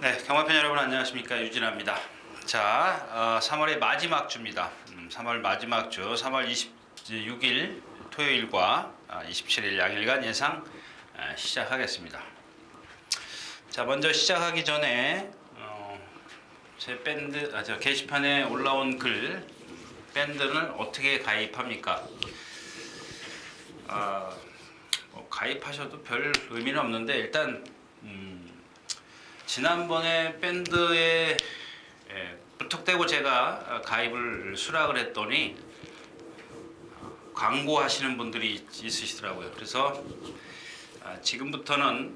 네, 경마팬 여러분 안녕하십니까, 유진아입니다. 자, 3월의 마지막 주입니다. 3월 마지막 주, 3월 26일 토요일과 27일 양일간 예상 시작하겠습니다. 자, 먼저 시작하기 전에 제 밴드, 저 게시판에 올라온 글, 밴드는 어떻게 가입합니까? 가입하셔도 별 의미는 없는데 일단 지난번에 밴드에 무턱대고 제가 가입을 수락을 했더니 광고하시는 분들이 있으시더라고요. 그래서 지금부터는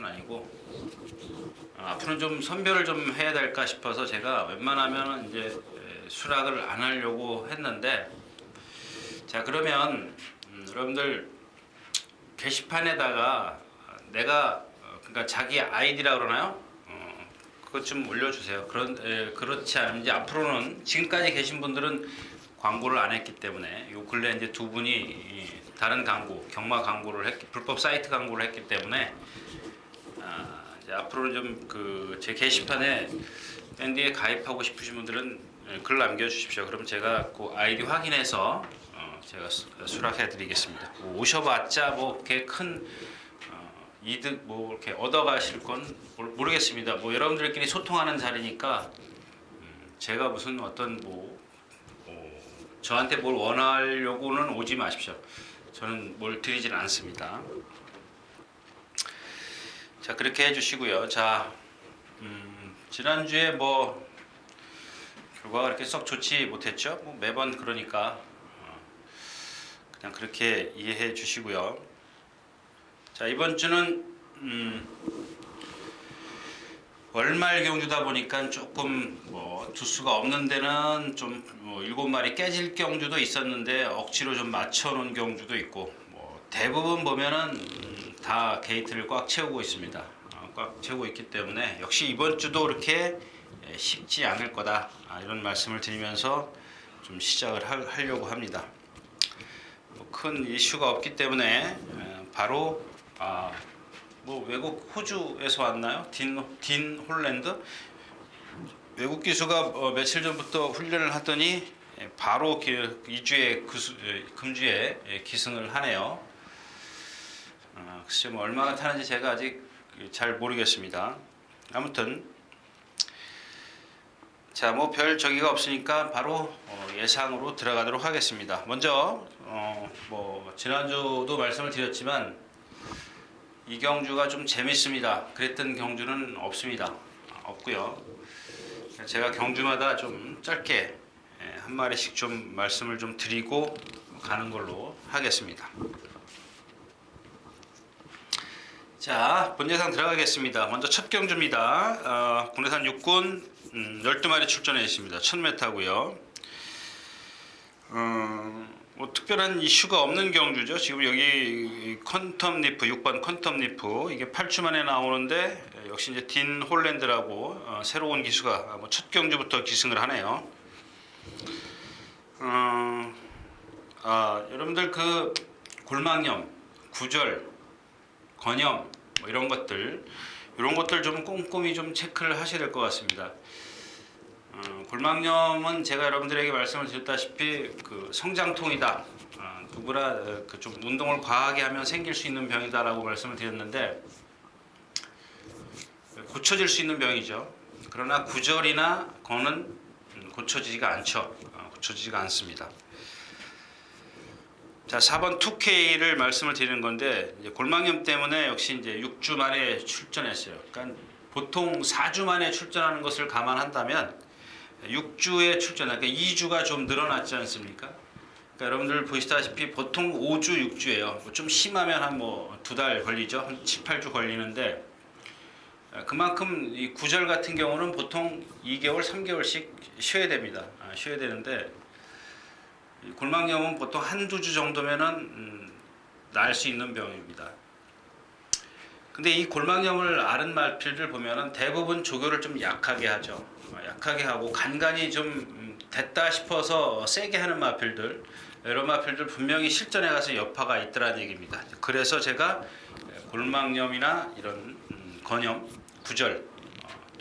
아니고 앞으로는 좀 선별을 좀 해야 될까 싶어서 제가 웬만하면 이제 수락을 안 하려고 했는데, 자, 그러면 여러분들 게시판에다가 내가 그러니까 자기 아이디라 그러나요? 그것 좀 올려주세요. 그렇지 않으면 이제 앞으로는 지금까지 계신 분들은 광고를 안 했기 때문에 요 근래 이제 두 분이 다른 광고, 경마 광고를 불법 사이트 광고를 했기 때문에 이제 앞으로는 좀 제 게시판에 밴드에 가입하고 싶으신 분들은 글 남겨주십시오. 그럼 제가 그 아이디 확인해서 제가 수락해드리겠습니다. 오셔봤자 뭐 이렇게 큰 이득 뭐 이렇게 얻어가실 건 모르겠습니다. 뭐 여러분들끼리 소통하는 자리니까 제가 무슨 어떤 저한테 뭘 원하려고는 오지 마십시오. 저는 뭘 드리지는 않습니다. 자, 그렇게 해주시고요. 자, 지난주에 뭐 결과가 그렇게 썩 좋지 못했죠. 뭐 매번 그러니까 그냥 그렇게 이해해 주시고요. 자, 이번 주는 월말 경주다 보니까 조금 두수가 없는 데는 좀 7마리 깨질 경주도 있었는데 억지로 좀 맞춰놓은 경주도 있고, 대부분 보면은 다 게이트를 꽉 채우고 있습니다. 꽉 채우고 있기 때문에 역시 이번 주도 그렇게 쉽지 않을 거다, 이런 말씀을 드리면서 좀 시작을 하려고 합니다. 큰 이슈가 없기 때문에 바로 외국 호주에서 왔나요? 딘 홀랜드 외국 기수가 며칠 전부터 훈련을 하더니 바로 2주에 금주에 기승을 하네요. 글쎄 뭐 얼마나 타는지 제가 아직 잘 모르겠습니다. 아무튼 자, 뭐 별 저기가 없으니까 바로 예상으로 들어가도록 하겠습니다. 먼저 지난주도 말씀을 드렸지만 이 경주가 좀 재밌습니다. 그랬던 경주는 없고요. 제가 경주마다 좀 짧게 한 마리씩 좀 말씀을 좀 드리고 가는 걸로 하겠습니다. 자, 본예상 들어가겠습니다. 먼저 첫 경주입니다. 국내산 육군 12마리 출전해 있습니다. 1000m고요. 특별한 이슈가 없는 경주죠. 지금 여기 퀀텀 리프 6번 퀀텀 리프 이게 8주 만에 나오는데 역시 이제 딘 홀랜드라고 새로운 기수가 첫 경주부터 기승을 하네요. 여러분들 그 골망염, 구절, 건염 이런 것들 좀 꼼꼼히 좀 체크를 하셔야 될 것 같습니다. 골망염은 제가 여러분들에게 말씀을 드렸다시피 성장통이다. 누구나 좀 운동을 과하게 하면 생길 수 있는 병이다라고 말씀을 드렸는데 고쳐질 수 있는 병이죠. 그러나 구절이나 건은 고쳐지지가 않습니다. 자, 4번 2K를 말씀을 드리는 건데 골망염 때문에 역시 이제 6주 만에 출전했어요. 그러니까 보통 4주 만에 출전하는 것을 감안한다면 6주에 출전, 그러니까 2주가 좀 늘어났지 않습니까? 그러니까 여러분들 보시다시피 보통 5주, 6주예요. 좀 심하면 한 2달 걸리죠. 한 7, 8주 걸리는데 그만큼 이 구절 같은 경우는 보통 2개월, 3개월씩 쉬어야 됩니다. 쉬어야 되는데 골망염은 보통 한두 주 정도면은 날 수 있는 병입니다. 근데 이 골망염을 앓은 마필들 보면은 대부분 조교를 좀 약하게 하죠. 약하게 하고 간간이 좀 됐다 싶어서 세게 하는 마필들, 이런 마필들 분명히 실전에 가서 여파가 있더라는 얘기입니다. 그래서 제가 골망염이나 이런 건염, 구절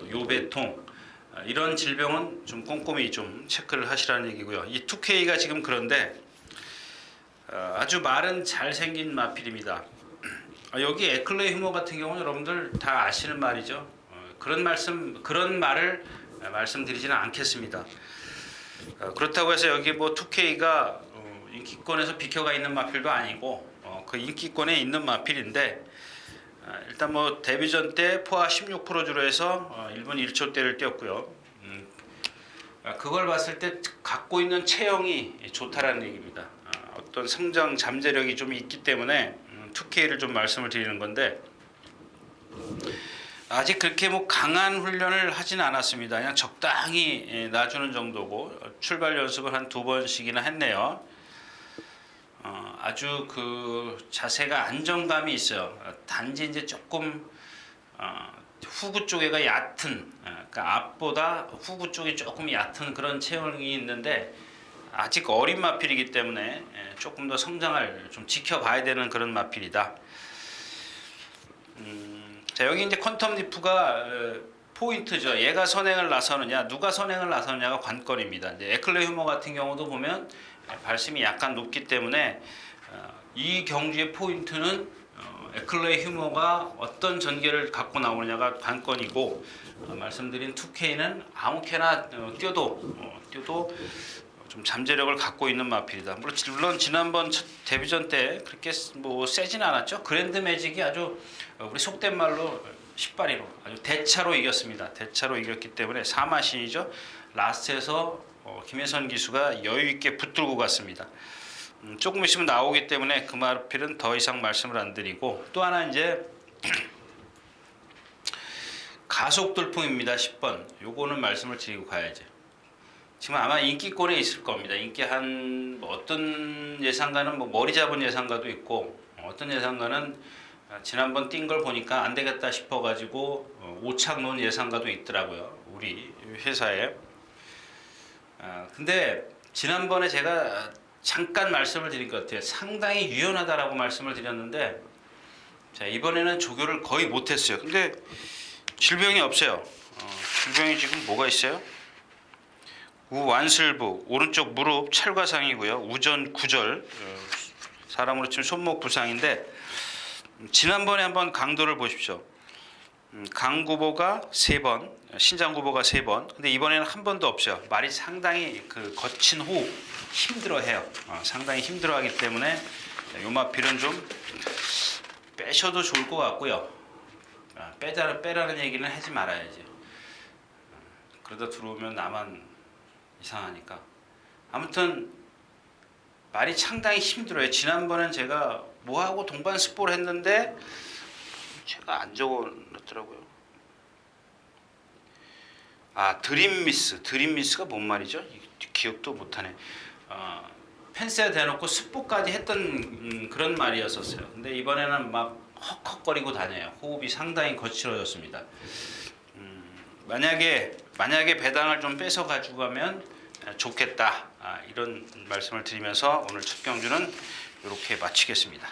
또 요배통 이런 질병은 좀 꼼꼼히 좀 체크를 하시라는 얘기고요. 이 2K가 지금 그런데 아주 말은 잘생긴 마필입니다. 여기 에클레 휴머 같은 경우는 여러분들 다 아시는 말이죠. 그런 말을 말씀드리지는 않겠습니다. 그렇다고 해서 여기 뭐 2K가 인기권에서 비켜가 있는 마필도 아니고 그 인기권에 있는 마필인데 일단 뭐 데뷔전 때 포화 16%주로 해서 1분 1초대를 뛰었고요. 그걸 봤을 때 갖고 있는 체형이 좋다라는 얘기입니다. 어떤 성장 잠재력이 좀 있기 때문에 2K를 좀 말씀을 드리는 건데 아직 그렇게 뭐 강한 훈련을 하진 않았습니다. 그냥 적당히 놔주는 정도고 출발 연습을 한 2번씩이나 했네요. 아주 그 자세가 안정감이 있어요. 단지 이제 조금 후구 쪽에가 얕은, 그러니까 앞보다 후구 쪽이 조금 얕은 그런 체형이 있는데 아직 어린 마필이기 때문에 조금 더 성장을 좀 지켜봐야 되는 그런 마필이다. 자, 여기 이제 퀀텀 리프가 포인트죠. 얘가 선행을 나서느냐, 누가 선행을 나서느냐가 관건입니다. 이제 에클레 휴머 같은 경우도 보면 발심이 약간 높기 때문에 이 경주의 포인트는 에클레 휴머가 어떤 전개를 갖고 나오느냐가 관건이고 말씀드린 2K는 아무캐나 뛰어도 좀 잠재력을 갖고 있는 마필이다. 물론 지난번 데뷔전 때 그렇게 뭐 세진 않았죠. 그랜드 매직이 아주 우리 속된 말로 10발이로 아주 대차로 이겼습니다. 대차로 이겼기 때문에 4마신이죠. 라스트에서 김혜선 기수가 여유 있게 붙들고 갔습니다. 조금 있으면 나오기 때문에 그 마필은 더 이상 말씀을 안 드리고 또 하나 이제 가속 돌풍입니다. 10번. 요거는 말씀을 드리고 가야죠. 지금 아마 인기권에 있을 겁니다. 인기 한 어떤 예상가는 뭐 머리 잡은 예상가도 있고 어떤 예상가는 지난번 뛴 걸 보니까 안 되겠다 싶어가지고 오착 놓은 예상가도 있더라고요. 우리 회사에. 근데 지난번에 제가 잠깐 말씀을 드린 것 같아요. 상당히 유연하다라고 말씀을 드렸는데 자, 이번에는 조교를 거의 못했어요. 근데 질병이 없어요. 질병이 지금 뭐가 있어요? 우완슬부, 오른쪽 무릎 찰과상이고요. 우전 구절, 사람으로 치면 손목 부상인데 지난번에 한번 강도를 보십시오. 강구보가 3번, 신장구보가 3번. 근데 이번에는 한 번도 없어요. 말이 상당히 그 거친 호흡 힘들어해요. 상당히 힘들어하기 때문에 요마필은 좀 빼셔도 좋을 것 같고요. 빼라는 얘기는 하지 말아야지. 그러다 들어오면 나만 이상하니까. 아무튼 말이 상당히 힘들어요. 지난번엔 제가 뭐하고 동반습보를 했는데 제가 안 적어놨더라고요. 드림미스가 뭔 말이죠? 기억도 못하네. 펜스에 대놓고 습보까지 했던 그런 말이었었어요. 근데 이번에는 막 헉헉거리고 다녀요. 호흡이 상당히 거칠어졌습니다. 만약에 배당을 좀 뺏어 가지고 가면 좋겠다. 이런 말씀을 드리면서 오늘 첫 경주는 이렇게 마치겠습니다.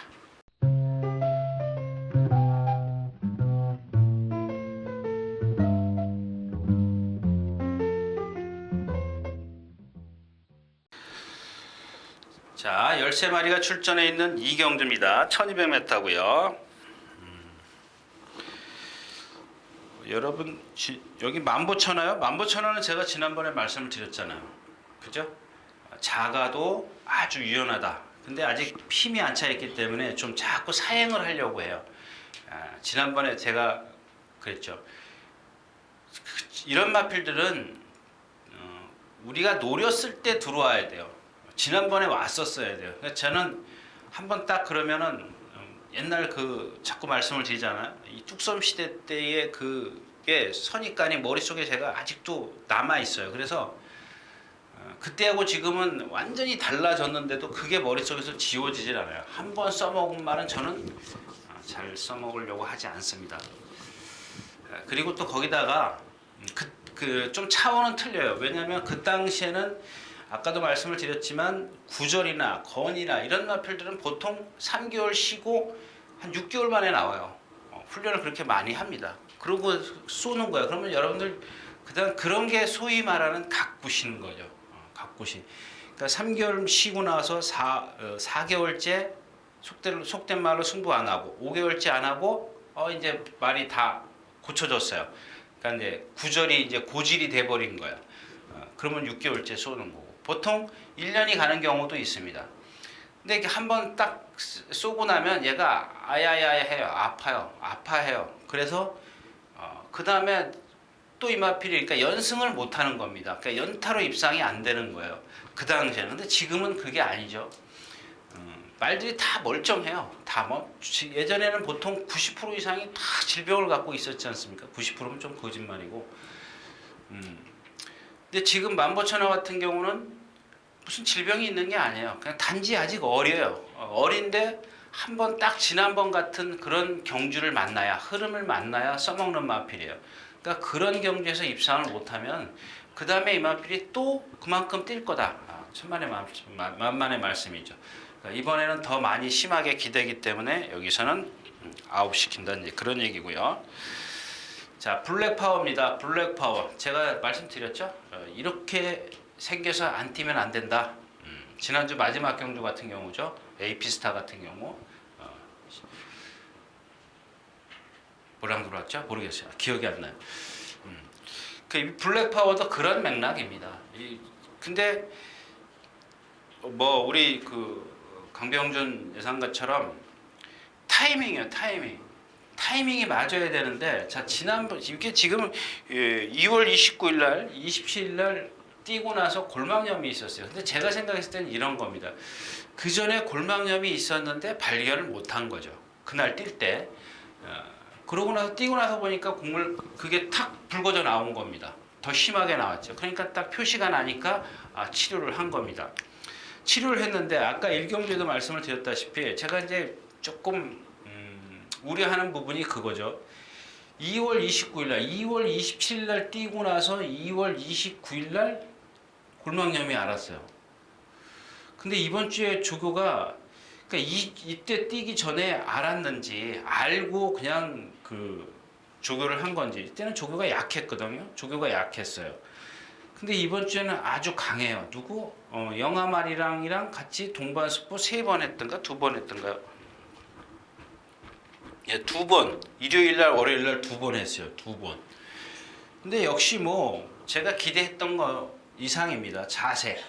자, 13마리가 출전해 있는 이 경주입니다. 1200m고요. 여러분 여기 만보천하요? 만보천하는 제가 지난번에 말씀을 드렸잖아요. 그죠? 작아도 아주 유연하다. 근데 아직 힘이 안 차 있기 때문에 좀 자꾸 사행을 하려고 해요. 지난번에 제가 그랬죠. 이런 마필들은 우리가 노렸을 때 들어와야 돼요. 지난번에 왔었어야 돼요. 그러니까 저는 한번 딱 그러면은 옛날 그 자꾸 말씀을 드리잖아요. 이 뚝섬 시대 때의 그게 선입관이 머릿속에 제가 아직도 남아 있어요. 그래서 그때하고 지금은 완전히 달라졌는데도 그게 머릿속에서 지워지질 않아요. 한번 써먹은 말은 저는 잘 써먹으려고 하지 않습니다. 그리고 또 거기다가 좀 차원은 틀려요. 왜냐하면 그 당시에는 아까도 말씀을 드렸지만 구절이나 건이나 이런 마필들은 보통 3개월 쉬고 한 6개월 만에 나와요. 훈련을 그렇게 많이 합니다. 그러고 쏘는 거야. 그러면 여러분들 그다음 그런 게 소위 말하는 각부시는 거죠. 각부시. 그러니까 3개월 쉬고 나서 4개월째 속된 말로 승부 안 하고 5개월째 안 하고 이제 말이 다 고쳐졌어요. 그러니까 이제 구절이 이제 고질이 돼 버린 거야. 그러면 6개월째 쏘는 거고. 보통 1년이 가는 경우도 있습니다. 근데 이게 한번 딱 쏘고 나면 얘가 아야야 해요. 아파해요. 그래서 그 다음에 또 이마필이 그러니까 연승을 못 하는 겁니다. 그러니까 연타로 입상이 안 되는 거예요. 그 당시에는. 근데 지금은 그게 아니죠. 말들이 다 멀쩡해요. 다 뭐 예전에는 보통 90% 이상이 다 질병을 갖고 있었지 않습니까? 90%면 좀 거짓말이고. 근데 지금 만보천하 같은 경우는 무슨 질병이 있는 게 아니에요. 그냥 단지 아직 어려요. 어린데 한번 딱 지난번 같은 그런 경주를 만나야 흐름을 만나야 써먹는 마필이에요. 그러니까 그런 경주에서 입상을 못하면 그 다음에 이 마필이 또 그만큼 뛸 거다. 만만의 말씀이죠. 그러니까 이번에는 더 많이 심하게 기대기 때문에 여기서는 아웃시킨다는 그런 얘기고요. 자, 블랙파워입니다. 블랙파워. 제가 말씀드렸죠. 이렇게 생겨서 안 뛰면 안 된다. 지난주 마지막 경주 같은 경우죠. 에이피스타 같은 경우 뭐랑 들어왔죠? 모르겠어요. 기억이 안 나요. 그 블랙파워도 그런 맥락입니다. 근데 뭐 우리 그 강병준 예상가처럼 타이밍이에요. 타이밍이 맞아야 되는데 자 지난번 이게 지금 2월 29일 날 27일 날 뛰고 나서 골막염이 있었어요. 근데 제가 생각했을 때는 이런 겁니다. 그 전에 골막염이 있었는데 발견을 못한 거죠. 그날 뛸 때. 그러고 나서 뛰고 나서 보니까 그게 탁 붉어져 나온 겁니다. 더 심하게 나왔죠. 그러니까 딱 표시가 나니까 치료를 한 겁니다. 치료를 했는데 아까 1경주에도 말씀을 드렸다시피 제가 이제 조금 우려하는 부분이 그거죠. 2월 29일 날, 2월 27일 날 뛰고 나서 2월 29일 날 골막염이 알았어요. 근데 이번 주에 조교가 그러니까 이때 뛰기 전에 알았는지 알고 그냥 그 조교를 한 건지 이때는 조교가 약했거든요. 조교가 약했어요. 근데 이번 주에는 아주 강해요. 누구? 영아말이랑이랑 같이 동반습보 3번 했던가 2번 했던가요? 예, 2번. 일요일날 월요일날 2번 했어요. 2번. 근데 역시 뭐 제가 기대했던 거 이상입니다. 자세,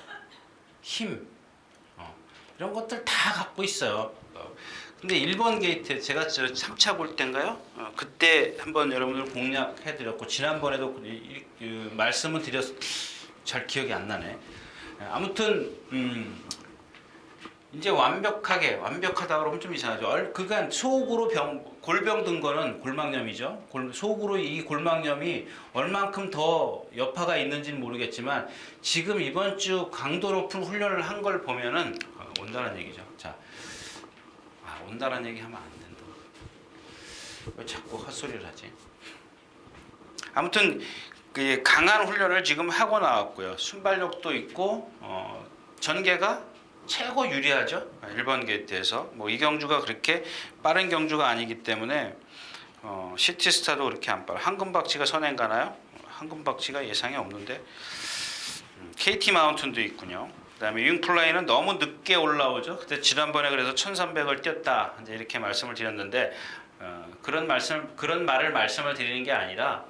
힘 이런 것들 다 갖고 있어요. 근데 1번 게이트 제가 3차 볼 때인가요? 그때 한번 여러분들 공략해드렸고 지난번에도 말씀을 드렸 잘 기억이 안 나네. 아무튼 이제 완벽하다 그러면 좀 이상하죠. 그간 속으로 골병 든 거는 골막염이죠. 속으로 이 골막염이 얼만큼 더 여파가 있는지는 모르겠지만 지금 이번 주 강도 높은 훈련을 한 걸 보면은 온다는 얘기죠. 자, 온다는 얘기 하면 안 된다. 왜 자꾸 헛소리를 하지? 아무튼 그 강한 훈련을 지금 하고 나왔고요. 순발력도 있고 전개가 최고 유리하죠. 1번 게이트에서 뭐 이 경주가 그렇게 빠른 경주가 아니기 때문에 시티스타도 그렇게 안 빠르. 황금박쥐가 선행가나요? 황금박쥐가 예상이 없는데 KT 마운틴도 있군요. 그다음에 윙플라이는 너무 늦게 올라오죠. 그때 지난번에 그래서 1300을 뛰었다 이제 이렇게 말씀을 드렸는데 그런 말을 말씀을 드리는 게 아니라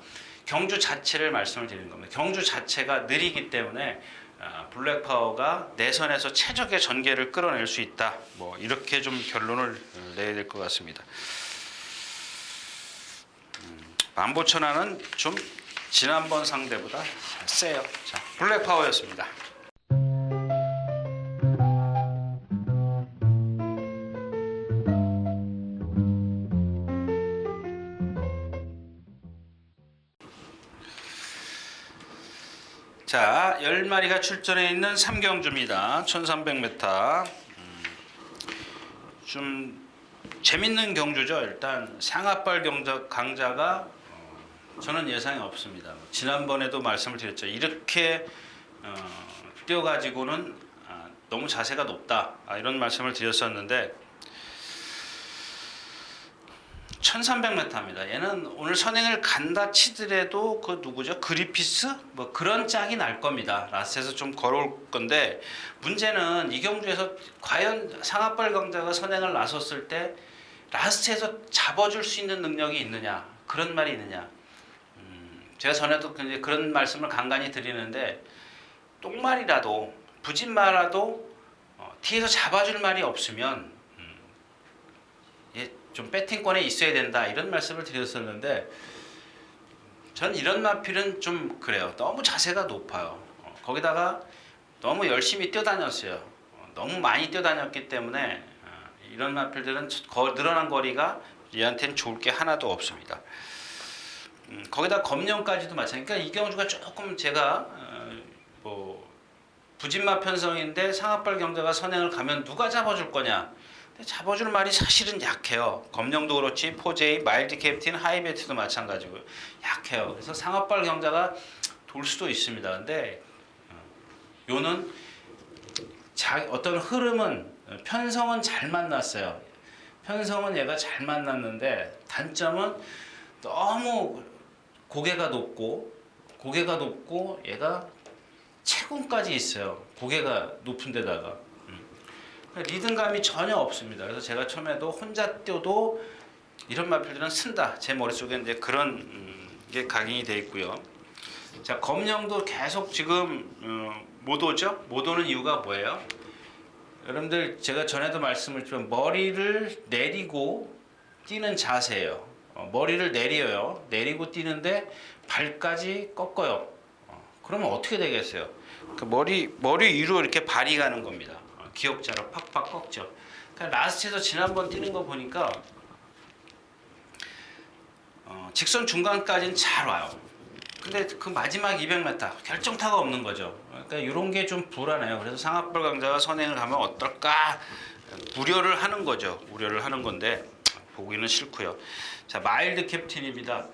경주 자체를 말씀을 드리는 겁니다. 경주 자체가 느리기 때문에 블랙파워가 내선에서 최적의 전개를 끌어낼 수 있다. 뭐 이렇게 좀 결론을 내야 될 것 같습니다. 만보천하는 좀 지난번 상대보다 세요. 자, 블랙파워였습니다. 자, 10마리가 출전해 있는 3경주입니다. 1300m. 좀 재밌는 경주죠. 일단 상하빨 강자가 저는 예상이 없습니다. 지난번에도 말씀을 드렸죠. 이렇게 뛰어가지고는 너무 자세가 높다. 이런 말씀을 드렸었는데 1300m입니다. 얘는 오늘 선행을 간다 치더라도 그 누구죠? 그리피스? 뭐 그런 짝이 날 겁니다. 라스트에서 좀 걸어올 건데 문제는 이 경주에서 과연 상하빨 강자가 선행을 나섰을 때 라스트에서 잡아줄 수 있는 능력이 있느냐? 그런 말이 있느냐? 제가 전에도 그런 말씀을 간간히 드리는데 똥말이라도 부진말라도 뒤에서 잡아줄 말이 없으면 좀 배팅권에 있어야 된다 이런 말씀을 드렸었는데 전 이런 마필은 좀 그래요. 너무 자세가 높아요. 거기다가 너무 열심히 뛰어다녔어요. 너무 많이 뛰어다녔기 때문에 이런 마필들은 늘어난 거리가 얘한테는 좋을 게 하나도 없습니다. 거기다 검령까지도 마찬가지. 그러니까 이 경주가 조금 제가 뭐 부진마 편성인데 상하빨 경자가 선행을 가면 누가 잡아줄 거냐? 잡아줄 말이 사실은 약해요. 검령도 그렇지, 포제이, 마일드 캡틴, 하이베트도 마찬가지고요. 약해요. 그래서 상하빨 경자가 돌 수도 있습니다. 근데 요는 어떤 흐름은 편성은 잘 만났어요. 편성은 얘가 잘 만났는데 단점은 너무 고개가 높고 얘가 체군까지 있어요. 고개가 높은 데다가 리듬감이 전혀 없습니다. 그래서 제가 처음에도 혼자 뛰어도 이런 마필들은 쓴다. 제 머릿속에 이제 그런 게 각인이 돼 있고요. 자, 검령도 계속 지금 못 오죠? 못 오는 이유가 뭐예요? 여러분들 제가 전에도 말씀을 드렸지만 머리를 내리고 뛰는 자세예요. 머리를 내려요. 내리고 뛰는데 발까지 꺾어요. 그러면 어떻게 되겠어요? 그 머리 위로 이렇게 발이 가는 겁니다. 기역자로 팍팍 꺾죠. 그러니까 라스트에서 지난번 뛰는 거 보니까 직선 중간까지는 잘 와요. 근데 그 마지막 200m 결정타가 없는 거죠. 그러니까 이런 게 좀 불안해요. 그래서 상하빨 강자가 선행을 가면 어떨까 우려를 하는 거죠. 우려를 하는 건데 보기는 싫고요. 자, 마일드 캡틴입니다.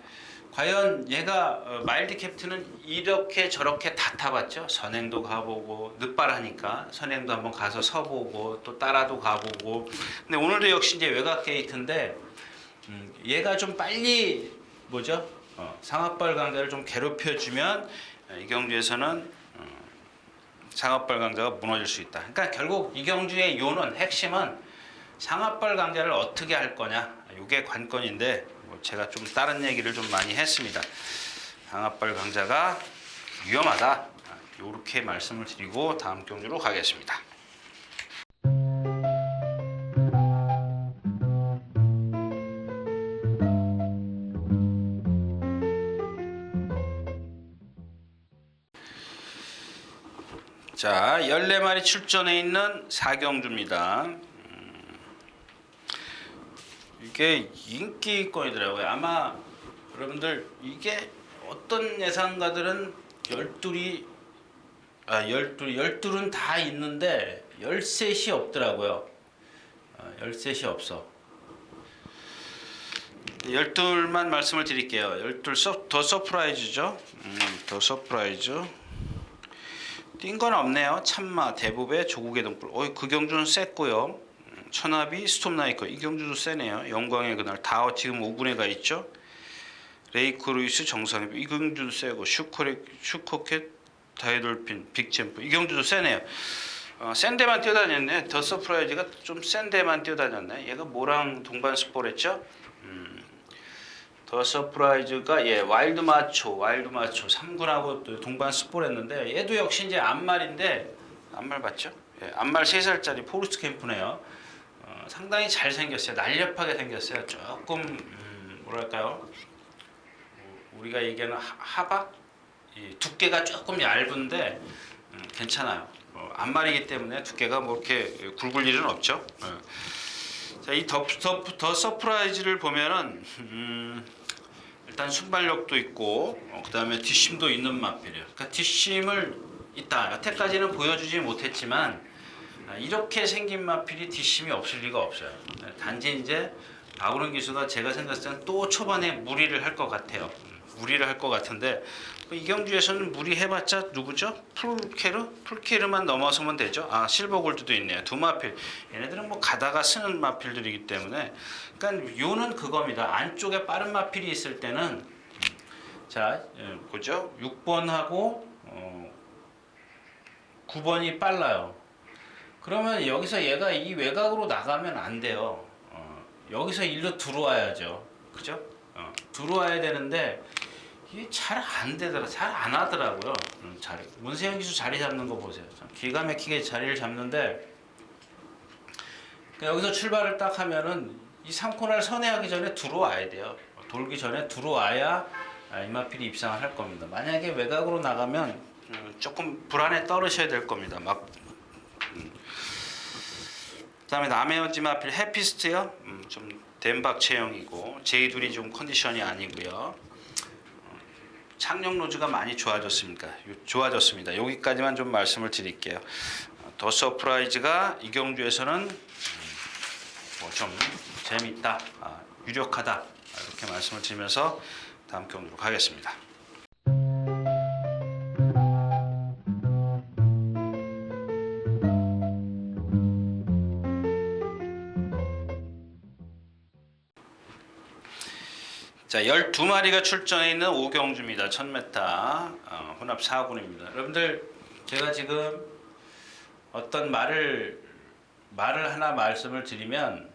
과연 얘가 마일드 캡틴은 이렇게 저렇게 다 타봤죠. 선행도 가보고 늦발하니까 선행도 한번 가서 서보고 또 따라도 가보고. 근데 오늘도 역시 이제 외곽 게이트인데 얘가 좀 빨리 뭐죠? 상하빨 강자를 좀 괴롭혀주면 이 경주에서는 상하빨 강자가 무너질 수 있다. 그러니까 결국 이 경주의 요는 핵심은 상하빨 강자를 어떻게 할 거냐. 이게 관건인데. 제가 좀 다른 얘기를 좀 많이 했습니다. 상하빨 강자가 위험하다. 이렇게 말씀을 드리고 다음 경주로 가겠습니다. 자, 14마리 출전해 있는 4경주입니다. 이게 인기권이더라고요. 아마 여러분들 이게 어떤 예상가들은 12은 다 있는데 13이 없더라고요. 13이 없어. 12만 말씀을 드릴게요. 12 더 서프라이즈죠. 더 서프라이즈. 뛴 건 없네요. 참마, 대부배, 조국의 등불. 그 경주는 셌고요. 천하비, 스톰나이커. 이 경주도 세네요. 영광의 그날. 다 지금 5군에 가 있죠. 레이크 루이스, 정상이. 이 경주도 세고. 슈커켓, 다이돌핀, 빅챔프. 이 경주도 세네요. 센 데만 뛰어다녔네. 더 서프라이즈가 좀 센 데만 뛰어다녔네. 얘가 뭐랑 동반 스포했죠? 더 서프라이즈가 와일드 마초 3군하고 동반 스포했는데 얘도 역시 이제 암말인데 암말 맞죠? 암말 3살짜리 포르스트 캠프네요. 상당히 잘 생겼어요. 날렵하게 생겼어요. 조금 뭐랄까요? 우리가 얘기하는 하박 두께가 조금 얇은데 괜찮아요. 암말이기 때문에 두께가 뭐 이렇게 굵을 일은 없죠. 자, 이 더 서프라이즈를 보면은 일단 순발력도 있고 그 다음에 뒷심도 있는 마필이에요. 그러니까 뒷심을 여태까지는 보여주지 못했지만 이렇게 생긴 마필이 뒷심이 없을 리가 없어요. 단지 이제 박우른 기수가 제가 생각했을 때는 또 초반에 무리를 할 것 같아요. 무리를 할 것 같은데 이 경주에서는 무리해봤자 누구죠? 풀케르만 넘어서면 되죠. 아 실버골드도 있네요. 두 마필. 얘네들은 뭐 가다가 쓰는 마필들이기 때문에 그러니까 요는 그겁니다. 안쪽에 빠른 마필이 있을 때는 자 보죠. 6번하고 9번이 빨라요. 그러면 여기서 얘가 이 외곽으로 나가면 안 돼요. 여기서 일로 들어와야죠. 그죠? 들어와야 되는데 이게 잘 안 되더라. 잘 안 하더라고요. 문세영 기수 자리 잡는 거 보세요. 참 기가 막히게 자리를 잡는데 여기서 출발을 딱 하면은 이 3코너를 선회하기 전에 들어와야 돼요. 돌기 전에 들어와야 이마필이 입상을 할 겁니다. 만약에 외곽으로 나가면 조금 불안에 떨으셔야 될 겁니다. 막 그다음에 남해원지 마필 해피스트요. 좀 덴박 체형이고 제이둘이 좀 컨디션이 아니고요. 착륙 로즈가 많이 좋아졌습니다. 여기까지만 좀 말씀을 드릴게요. 더 서프라이즈가 이 경주에서는 뭐 좀 재밌다, 유력하다 이렇게 말씀을 드리면서 다음 경주로 가겠습니다. 자, 12마리가 출전해 있는 5경주입니다. 1000m 혼합 4군입니다. 여러분들 제가 지금 어떤 말을 하나 말씀을 드리면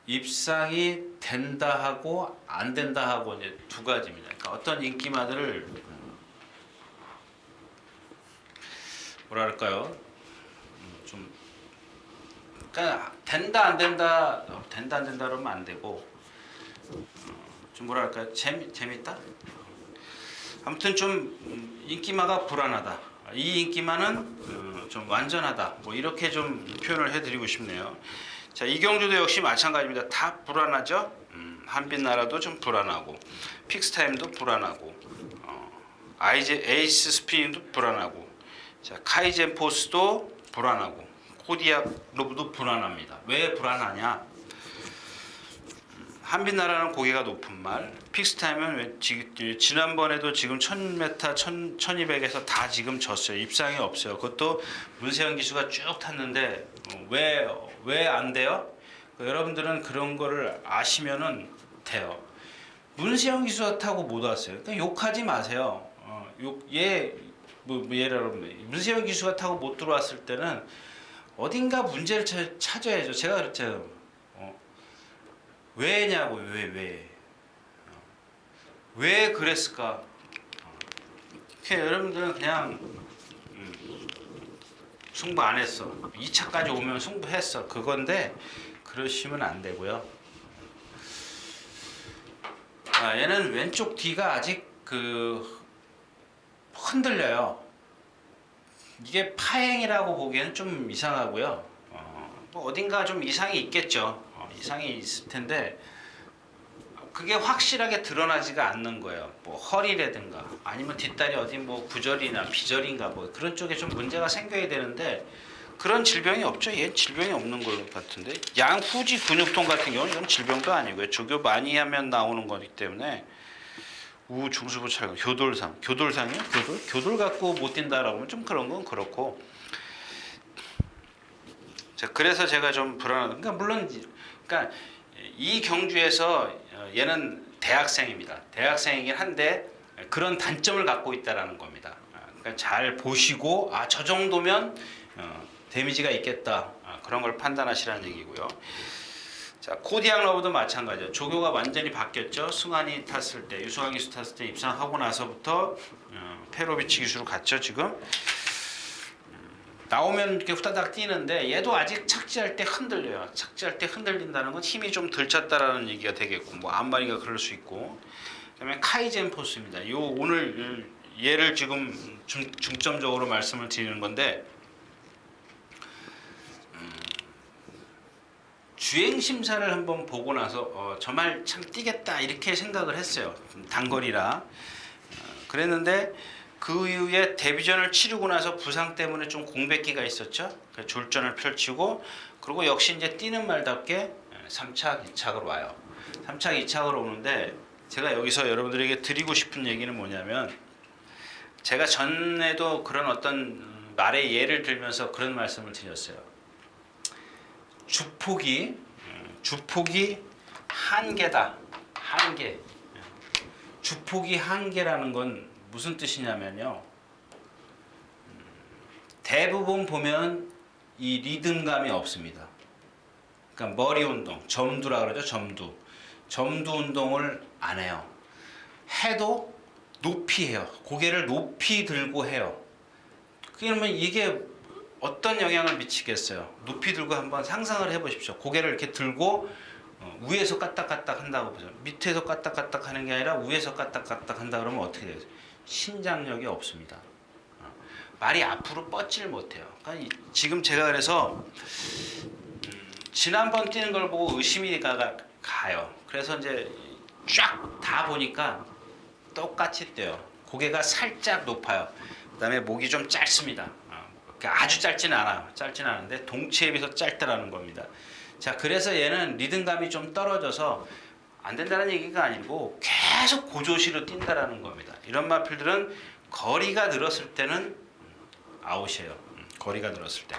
입상이 된다 하고 안 된다 하고 이제 두 가지입니다. 그러니까 어떤 인기마들을 뭐랄까요? 좀 그러니까 된다 안 된다 그러면 안 되고 좀 뭐랄까요? 재밌다? 아무튼 좀 인기마가 불안하다. 이 인기마는 좀 완전하다. 뭐 이렇게 좀 표현을 해드리고 싶네요. 자, 이경주도 역시 마찬가지입니다. 다 불안하죠. 한빛나라도 좀 불안하고, 픽스타임도 불안하고, 에이스 스피닝도 불안하고, 자 카이젠 포스도 불안하고, 코디악 로브도 불안합니다. 왜 불안하냐? 한빛나라는 고개가 높은 말, 픽스타임은 지난번에도 지금 1000m, 1200에서 다 지금 졌어요. 입상이 없어요. 그것도 문세영 기수가 쭉 탔는데 왜 안 돼요? 여러분들은 그런 거를 아시면은 돼요. 문세영 기수가 타고 못 왔어요. 그러니까 욕하지 마세요. 예를 들면 문세영 기수가 타고 못 들어왔을 때는 어딘가 문제를 찾아야죠. 제가 그랬잖아요. 왜냐고 왜 그랬을까? 여러분들은 그냥 승부 안 했어. 2차까지 오면 승부했어. 그건데 그러시면 안 되고요. 얘는 왼쪽 뒤가 아직 흔들려요. 이게 파행이라고 보기에는 좀 이상하고요. 뭐 어딘가 좀 이상이 있겠죠. 이상이 있을 텐데 그게 확실하게 드러나지가 않는 거예요. 뭐 허리라든가 아니면 뒷다리 어디 뭐 구절이나 비절인가 뭐 그런 쪽에 좀 문제가 생겨야 되는데 그런 질병이 없죠. 얘는 질병이 없는 것 같은데 양후지 근육통 같은 경우는 이건 질병도 아니고요. 조교 많이 하면 나오는 거기 때문에 우중수부 찰금 교돌상이요? 교돌 갖고 못 뛴다라고 하면 좀 그런 건 그렇고. 자, 그래서 제가 좀 불안하다. 그러니까 물론 그러니까 이 경주에서 얘는 대학생입니다. 대학생이긴 한데 그런 단점을 갖고 있다라는 겁니다. 그러니까 잘 보시고 저 정도면 데미지가 있겠다. 그런 걸 판단하시라는 얘기고요. 자, 코디악 러브도 마찬가지죠. 조교가 완전히 바뀌었죠. 승환이 탔을 때, 유승환 기수 탔을 때 입상하고 나서부터 페로비치 기수로 갔죠. 지금 나오면 이렇게 후다닥 뛰는데 얘도 아직 착지할 때 흔들려요. 착지할 때 흔들린다는 건 힘이 좀 덜 찼다라는 얘기가 되겠고, 뭐 앞마리가 그럴 수 있고. 그다음에 카이젠 포스입니다. 오늘 얘를 지금 중점적으로 말씀을 드리는 건데 주행 심사를 한번 보고 나서 정말 참 뛰겠다 이렇게 생각을 했어요. 단거리라 그랬는데 그 이후에 데뷔전을 치르고 나서 부상 때문에 좀 공백기가 있었죠. 졸전을 펼치고 그리고 역시 이제 뛰는 말답게 3착, 2착으로 와요. 3착, 2착으로 오는데 제가 여기서 여러분들에게 드리고 싶은 얘기는 뭐냐면 제가 전에도 그런 어떤 말의 예를 들면서 그런 말씀을 드렸어요. 주폭이 한계다. 한계. 주폭이 한계라는 건 무슨 뜻이냐면요. 대부분 보면 이 리듬감이 없습니다. 그러니까 머리 운동, 점두라 그러죠. 점두 운동을 안 해요. 해도 높이 해요. 고개를 높이 들고 해요. 그러면 이게 어떤 영향을 미치겠어요? 높이 들고 한번 상상을 해보십시오. 고개를 이렇게 들고 위에서 까딱까딱 한다고 보죠. 밑에서 까딱까딱 하는 게 아니라 위에서 까딱까딱 한다 그러면 어떻게 돼요? 신장력이 없습니다. 말이 앞으로 뻗질 못해요. 그러니까 지금 제가 그래서 지난번 뛰는 걸 보고 의심이 가요. 그래서 이제 쫙 다 보니까 똑같이 뛰어요. 고개가 살짝 높아요. 그다음에 목이 좀 짧습니다. 그러니까 아주 짧지는 않아요. 짧지는 않은데 동체에 비해서 짧다라는 겁니다. 자, 그래서 얘는 리듬감이 좀 떨어져서 안 된다는 얘기가 아니고 계속 고조시로 뛴다라는 겁니다. 이런 마필들은 거리가 늘었을 때는 아웃이에요. 거리가 늘었을 때.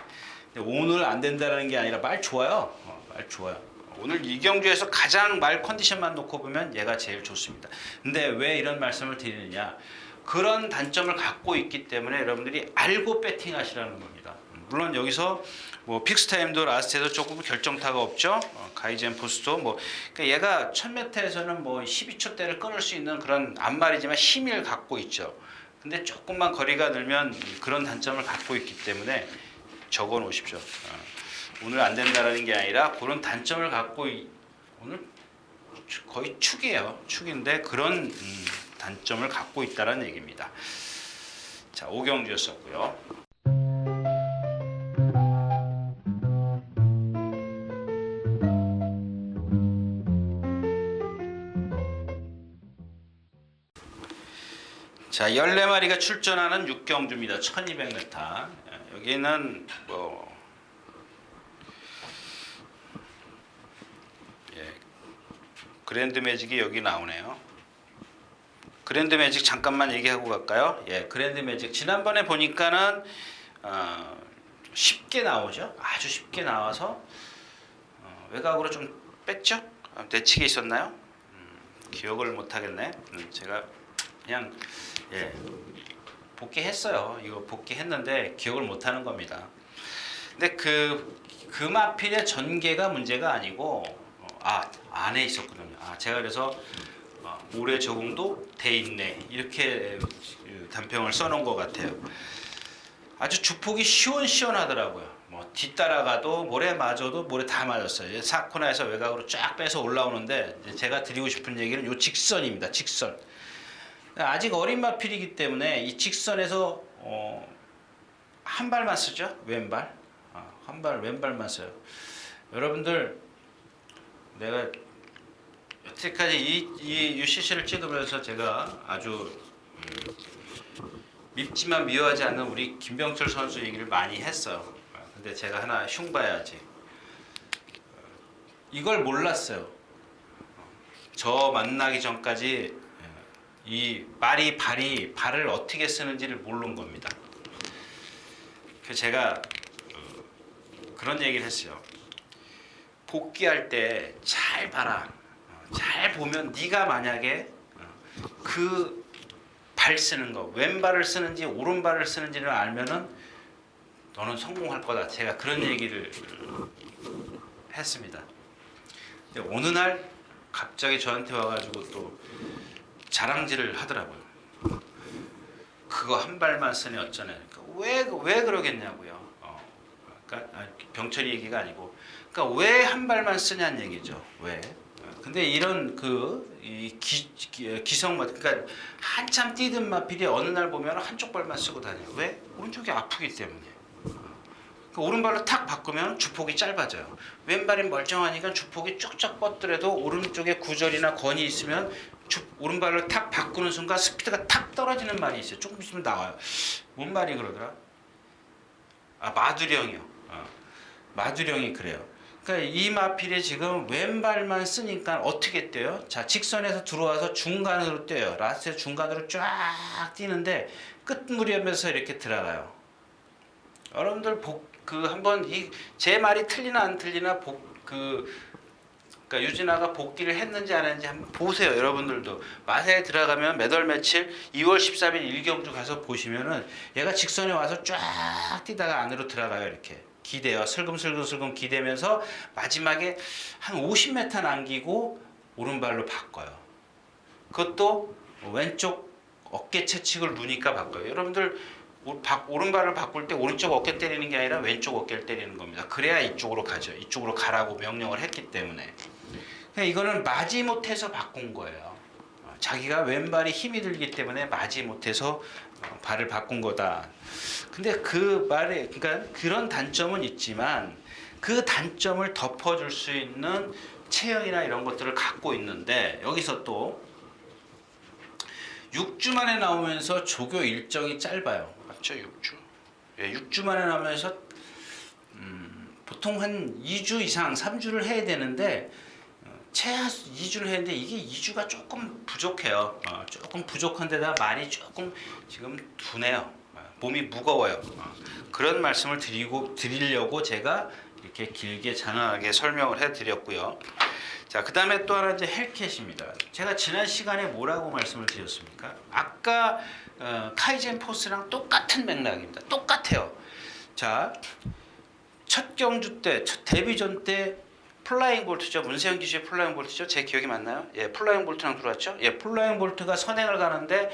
근데 오늘 안 된다는 게 아니라 말 좋아요. 말 좋아요. 오늘 이 경주에서 가장 말 컨디션만 놓고 보면 얘가 제일 좋습니다. 근데 왜 이런 말씀을 드리느냐? 그런 단점을 갖고 있기 때문에 여러분들이 알고 배팅하시라는 겁니다. 물론 여기서 뭐 픽스타임도 라스트에도 조금 결정타가 없죠. 가이젠 포스도 뭐 그러니까 얘가 1000m에서는 뭐 12초대를 끊을 수 있는 그런 앞말이지만 힘을 갖고 있죠. 근데 조금만 거리가 늘면 그런 단점을 갖고 있기 때문에 적어 놓으십시오. 오늘 안 된다라는 게 아니라 그런 단점을 갖고 오늘 거의 축이에요. 축인데 그런 단점을 갖고 있다는 얘기입니다. 자, 5경주였었고요. 자, 14마리가 출전하는 6경주입니다. 1200m. 여기는 뭐 그랜드 매직이 여기 나오네요. 그랜드 매직 잠깐만 얘기하고 갈까요? 예, 그랜드 매직 지난번에 보니까는 쉽게 나오죠. 아주 쉽게 나와서 외곽으로 좀 뺐죠. 대치기 있었나요? 기억을 못 하겠네. 제가 그냥 복귀했어요. 이거 복귀했는데 기억을 못 하는 겁니다. 근데 그 마필의 전개가 문제가 아니고 안에 있었거든요. 제가 그래서 모래 적응도 돼 있네 이렇게 단평을 써놓은 것 같아요. 아주 주폭이 시원시원하더라고요. 뭐 뒤따라가도 모래 맞아도 모래 다 맞았어요. 4코너에서 외곽으로 쫙 빼서 올라오는데 제가 드리고 싶은 얘기는 요 직선입니다. 직선. 아직 어린 마필이기 때문에 이 직선에서 한 발만 쓰죠. 왼발. 한 발 왼발만 써요. 여러분들 내가 여태까지 이 UCC를 찍으면서 제가 아주 밉지만 미워하지 않는 우리 김병철 선수 얘기를 많이 했어요. 근데 제가 하나 흉봐야지. 이걸 몰랐어요. 저 만나기 전까지 이 발을 어떻게 쓰는지를 모르는 겁니다. 그래서 제가 그런 얘기를 했어요. 복귀할 때 잘 봐라. 잘 보면 네가 만약에 그 발 쓰는 거 왼발을 쓰는지 오른발을 쓰는지를 알면은 너는 성공할 거다. 제가 그런 얘기를 했습니다. 근데 어느 날 갑자기 저한테 와가지고 또 자랑질을 하더라고요. 그거 한 발만 쓰니 어쩌네. 그러니까 왜 그러겠냐고요. 그러니까 병철이 얘기가 아니고, 그러니까 왜 한 발만 쓰냐는 얘기죠. 왜? 근데 이런 기성마필, 그러니까 한참 뛰던 마필이 어느 날 보면 한쪽 발만 쓰고 다녀요. 왜? 오른쪽이 아프기 때문에. 그러니까 오른발로 탁 바꾸면 주폭이 짧아져요. 왼발이 멀쩡하니까 주폭이 쭉쭉 뻗더라도 오른쪽에 구절이나 건이 있으면 오른발을 탁 바꾸는 순간 스피드가 탁 떨어지는 말이 있어요. 조금 있으면 나와요. 뭔 말이 그러더라? 마두령이요. 마두령이 그래요. 그러니까 이 마필이 지금 왼발만 쓰니까 어떻게 뛰어요? 자, 직선에서 들어와서 중간으로 뛰어요. 라스트 중간으로 쫙 뛰는데 끝 무렵에서 이렇게 들어가요. 여러분들 한번 제 말이 틀리나 안 틀리나 그러니까 유진아가 복귀를 했는지 안 했는지 한번 보세요. 여러분들도 마사에 들어가면 매달 며칠 2월 13일 일경주 가서 보시면은 얘가 직선에 와서 쫙 뛰다가 안으로 들어가요. 이렇게 기대요. 슬금슬금 기대면서 마지막에 한 50m 남기고 오른발로 바꿔요. 그것도 왼쪽 어깨 채찍을 누니까 바꿔요. 여러분들 오른발을 바꿀 때 오른쪽 어깨 때리는 게 아니라 왼쪽 어깨를 때리는 겁니다. 그래야 이쪽으로 가죠. 이쪽으로 가라고 명령을 했기 때문에. 이거는 마지못해서 바꾼 거예요. 자기가 왼발이 힘이 들기 때문에 마지못해서 발을 바꾼 거다. 근데 그러니까 그런 단점은 있지만 그 단점을 덮어줄 수 있는 체형이나 이런 것들을 갖고 있는데 여기서 또 6주 만에 나오면서 조교 일정이 짧아요. 맞죠? 6주. 6주 만에 나오면서 보통 한 2주 이상 3주를 해야 되는데 최하수 2주를 했는데 이게 2주가 조금 부족해요. 조금 부족한데다 말이 조금 지금 둔해요. 몸이 무거워요. 그런 말씀을 드리려고 제가 이렇게 길게 장황하게 설명을 해드렸고요. 자, 그 다음에 또 하나 이제 헬캣입니다. 제가 지난 시간에 뭐라고 말씀을 드렸습니까? 아까 카이젠 포스랑 똑같은 맥락입니다. 똑같아요. 자, 첫 경주 때, 첫 데뷔전 때 플라잉 볼트죠. 문세영 기수의 플라잉 볼트죠. 제 기억이 맞나요? 예, 플라잉 볼트랑 들어왔죠. 예, 플라잉 볼트가 선행을 가는데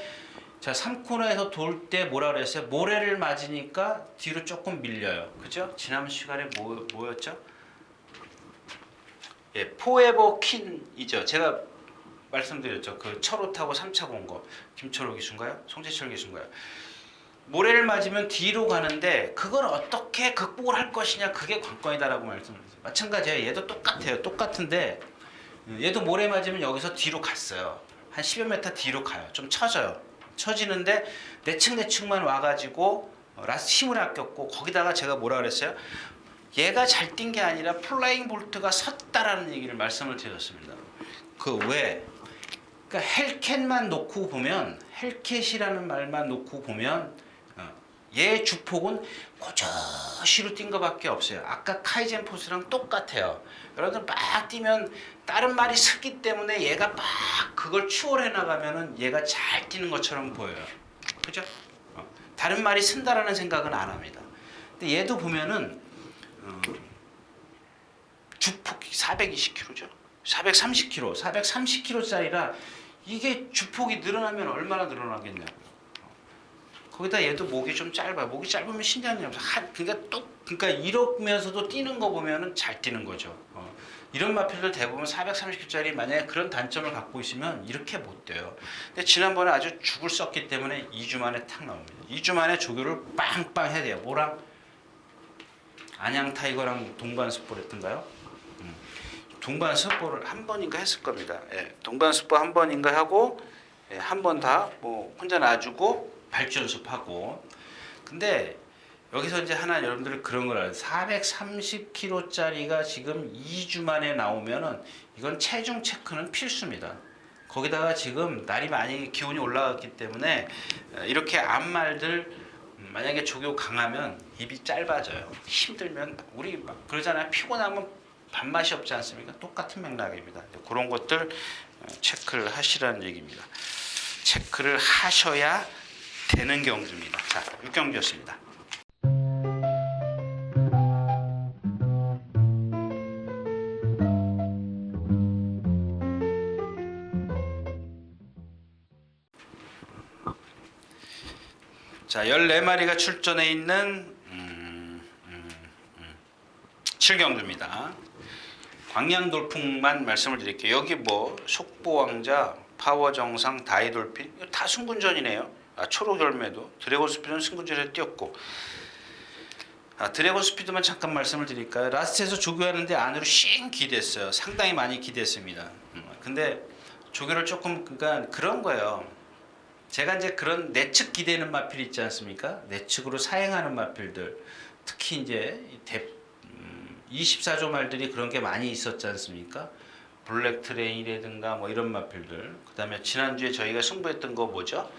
자, 3코너에서 돌 때 뭐라 그랬어요? 모래를 맞으니까 뒤로 조금 밀려요. 그죠? 지난 시간에 뭐였죠? 예, 포에버 퀸이죠. 제가 말씀드렸죠. 그 철호 타고 3차 본 거. 김철호 기수인가요? 송재철 기수인가요? 모래를 맞으면 뒤로 가는데 그걸 어떻게 극복을 할 것이냐, 그게 관건이다라고 말씀드렸어요. 마찬가지예요. 얘도 똑같아요. 똑같은데 얘도 모래 맞으면 여기서 뒤로 갔어요. 한 10여 미터 뒤로 가요. 좀 처져요. 처지는데 내측만 와가지고 라스트 힘을 아꼈고, 거기다가 제가 뭐라 그랬어요? 얘가 잘 뛴 게 아니라 플라잉 볼트가 섰다라는 얘기를 말씀을 드렸습니다. 그 왜? 그러니까 헬캣만 놓고 보면, 헬캣이라는 말만 놓고 보면 얘 주폭은 고저시로 뛴 것밖에 없어요. 아까 카이젠 포스랑 똑같아요. 여러분들 막 뛰면 다른 말이 서기 때문에 얘가 막 그걸 추월해 나가면은 얘가 잘 뛰는 것처럼 보여요. 그죠? 다른 말이 쓴다라는 생각은 안 합니다. 근데 얘도 보면은 주폭이 420kg죠. 430kg, 430kg짜리라 이게 주폭이 늘어나면 얼마나 늘어나겠냐고요. 거기다 얘도 목이 좀 짧아요. 목이 짧으면 신장이 없어. 그러니까 이러면서도 뛰는 거 보면은 잘 뛰는 거죠. 이런 마필들 대부분 430kg짜리 만약에 그런 단점을 갖고 있으면 이렇게 못 뛰어요. 근데 지난번에 아주 죽을 썼기 때문에 2주 만에 탁 나옵니다. 2주 만에 조교를 빵빵 해야 돼요. 뭐랑? 안양 타이거랑 동반습보를 했던가요? 동반습보를 한 번인가 했을 겁니다. 예, 동반습보 한 번인가 하고, 예, 한 번 다 뭐 혼자 놔주고 발주 연습하고. 근데 여기서 이제 하나 여러분들 그런 걸 알아요. 430kg짜리가 지금 2주 만에 나오면은 이건 체중 체크는 필수입니다. 거기다가 지금 날이 많이 기온이 올라갔기 때문에 이렇게 앞말들 만약에 조교 강하면 입이 짧아져요. 힘들면 우리 막 그러잖아요. 피곤하면 밥맛이 없지 않습니까? 똑같은 맥락입니다. 그런 것들 체크를 하시라는 얘기입니다. 체크를 하셔야 되는 경주입니다. 자, 6경주였습니다. 자, 14마리가 출전해 있는 7경주입니다. 광양돌풍만 말씀을 드릴게요. 여기 뭐 속보왕자, 파워정상, 다이돌핀 이거 다 승군전이네요. 초록열매도 드래곤 스피드는 승군전에 뛰었고, 드래곤 스피드만 잠깐 말씀을 드릴까요? 라스트에서 조교하는데 안으로 쉥 기댔어요. 상당히 많이 기댔습니다. 근데 조교를 조금 그러니까 그런 거예요. 제가 이제 그런 내측 기대는 마필 있지 않습니까? 내측으로 사행하는 마필들, 특히 이제 24조 말들이 그런 게 많이 있었지 않습니까? 블랙 트레인이라든가 뭐 이런 마필들. 그다음에 지난주에 저희가 승부했던 거 뭐죠?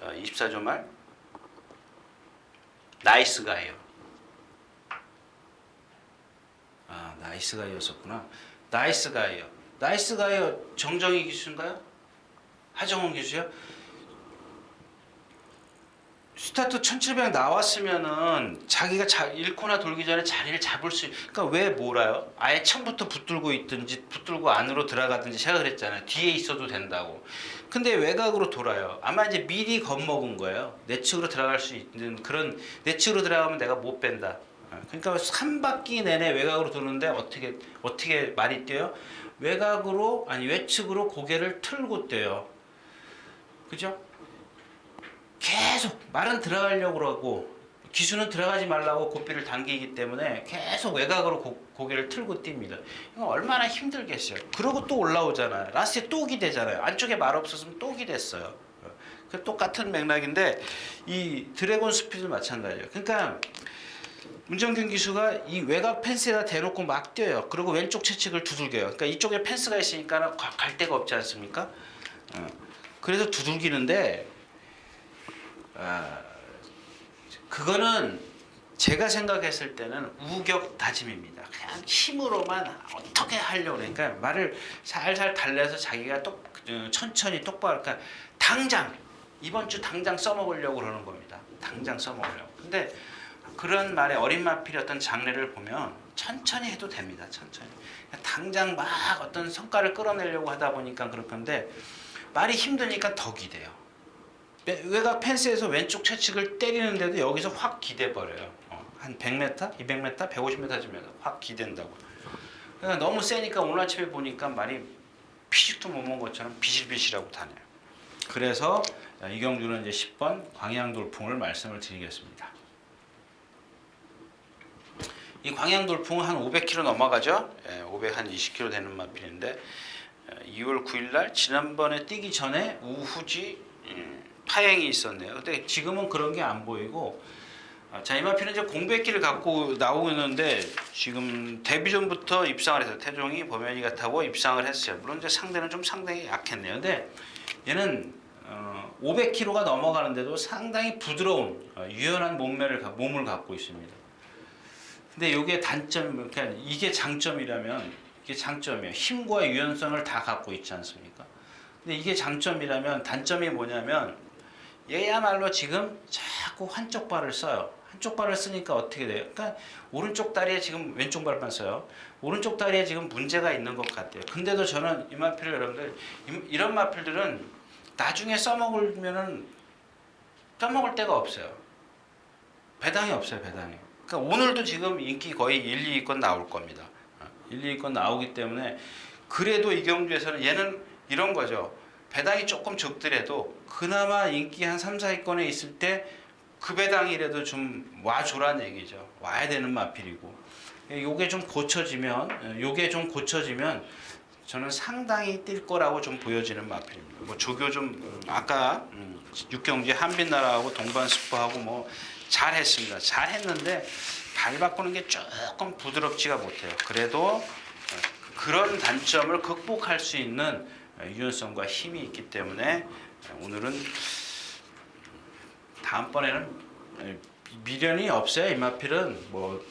24조 말 나이스 가이요. 아, 나이스 가이였었구나. 나이스 가이요. 나이스 가이요. 정정희 기수인가요? 하정원 기수요? 스타트 1700 나왔으면은 자기가 1코나 돌기 전에 자리를 잡을 수 그러니까 왜 몰아요? 아예 처음부터 붙들고 있든지 붙들고 안으로 들어가든지 제가 그랬잖아요. 뒤에 있어도 된다고. 근데 외곽으로 돌아요. 아마 이제 미리 겁먹은 거예요. 내측으로 들어갈 수 있는 그런 내측으로 들어가면 내가 못 뺀다. 그러니까 3바퀴 내내 외곽으로 도는데 어떻게 말이 뛰어요? 외곽으로 아니 외측으로 고개를 틀고 뛰어요. 그죠? 계속 말은 들어가려고 그러고 기수는 들어가지 말라고 고삐를 당기기 때문에 계속 외곽으로 고개를 틀고 뜁니다. 이거 얼마나 힘들겠어요. 그러고 또 올라오잖아요. 라스트에 또 기대잖아요. 안쪽에 말 없었으면 또 기댔어요. 그 똑같은 맥락인데 이 드래곤 스피드 마찬가지예요. 그러니까 문정균 기수가 이 외곽 펜스에다 대놓고 막 뛰어요. 그리고 왼쪽 채찍을 두들겨요. 그러니까 이쪽에 펜스가 있으니까 갈 데가 없지 않습니까? 그래서 두들기는데 그거는 제가 생각했을 때는 우격 다짐입니다. 그냥 힘으로만 어떻게 하려고 그러니까 말을 살살 달래서 자기가 천천히 똑바로 그러니까 당장 이번 주 당장 써먹으려고 그러는 겁니다. 당장 써먹으려고. 근데 그런 말에 어린 마필의 어떤 장래를 보면 천천히 해도 됩니다. 천천히. 당장 막 어떤 성과를 끌어내려고 하다 보니까 그럴 건데 말이 힘드니까 더 기대요. 외곽 펜스에서 왼쪽 채찍을 때리는데도 여기서 확 기대버려요. 한 100m, 200m, 150m쯤에서 확 기댄다고. 그러니까 너무 세니까 오늘 아침에 보니까 말이 피식도 못 먹은 것처럼 비실비실하고 다녀요. 그래서 이경주는 이제 10번 광양돌풍을 말씀을 드리겠습니다. 이 광양돌풍은 한 500km 넘어가죠. 520km 되는 마필인데 2월 9일 날 지난번에 뛰기 전에 우후지 파행이 있었네요. 근데 지금은 그런 게 안 보이고 자, 이 마필은 이제 공백기를 갖고 나오고 있는데 지금 데뷔 전부터 입상을 해서 태종이 범현이가 타고 입상을 했어요. 물론 이제 상대는 좀 상당히 약했네요. 근데 얘는 500kg가 넘어가는데도 상당히 부드러운 유연한 몸을 갖고 있습니다. 근데 이게 단점, 그러니까 이게 장점이라면 이게 장점이에요. 힘과 유연성을 다 갖고 있지 않습니까? 근데 이게 장점이라면 단점이 뭐냐면 얘야말로 지금 자꾸 한쪽 발을 써요. 한쪽 발을 쓰니까 어떻게 돼요? 그러니까 오른쪽 다리에 지금 왼쪽 발만 써요. 오른쪽 다리에 지금 문제가 있는 것 같아요. 근데도 저는 이 마필 여러분들 이런 마필들은 나중에 써먹을 데가 없어요. 배당이 없어요. 배당이. 그러니까 오늘도 지금 인기 거의 1, 2위권 나올 겁니다. 1, 2위권 나오기 때문에 그래도 이경주에서는 얘는 이런 거죠. 배당이 조금 적더라도 그나마 인기 한 3, 4위권에 있을 때 그 배당이라도 좀 와줘란 얘기죠. 와야 되는 마필이고 요게 좀 고쳐지면 저는 상당히 뛸 거라고 좀 보여지는 마필입니다. 뭐 조교 좀 아까 육경지 한빛나라하고 동반 스포하고 뭐 잘했습니다. 잘했는데 발 바꾸는 게 조금 부드럽지가 못해요. 그래도 그런 단점을 극복할 수 있는 유연성과 힘이 있기 때문에 오늘은 다음번에는 미련이 없어요. 이 마필은 뭐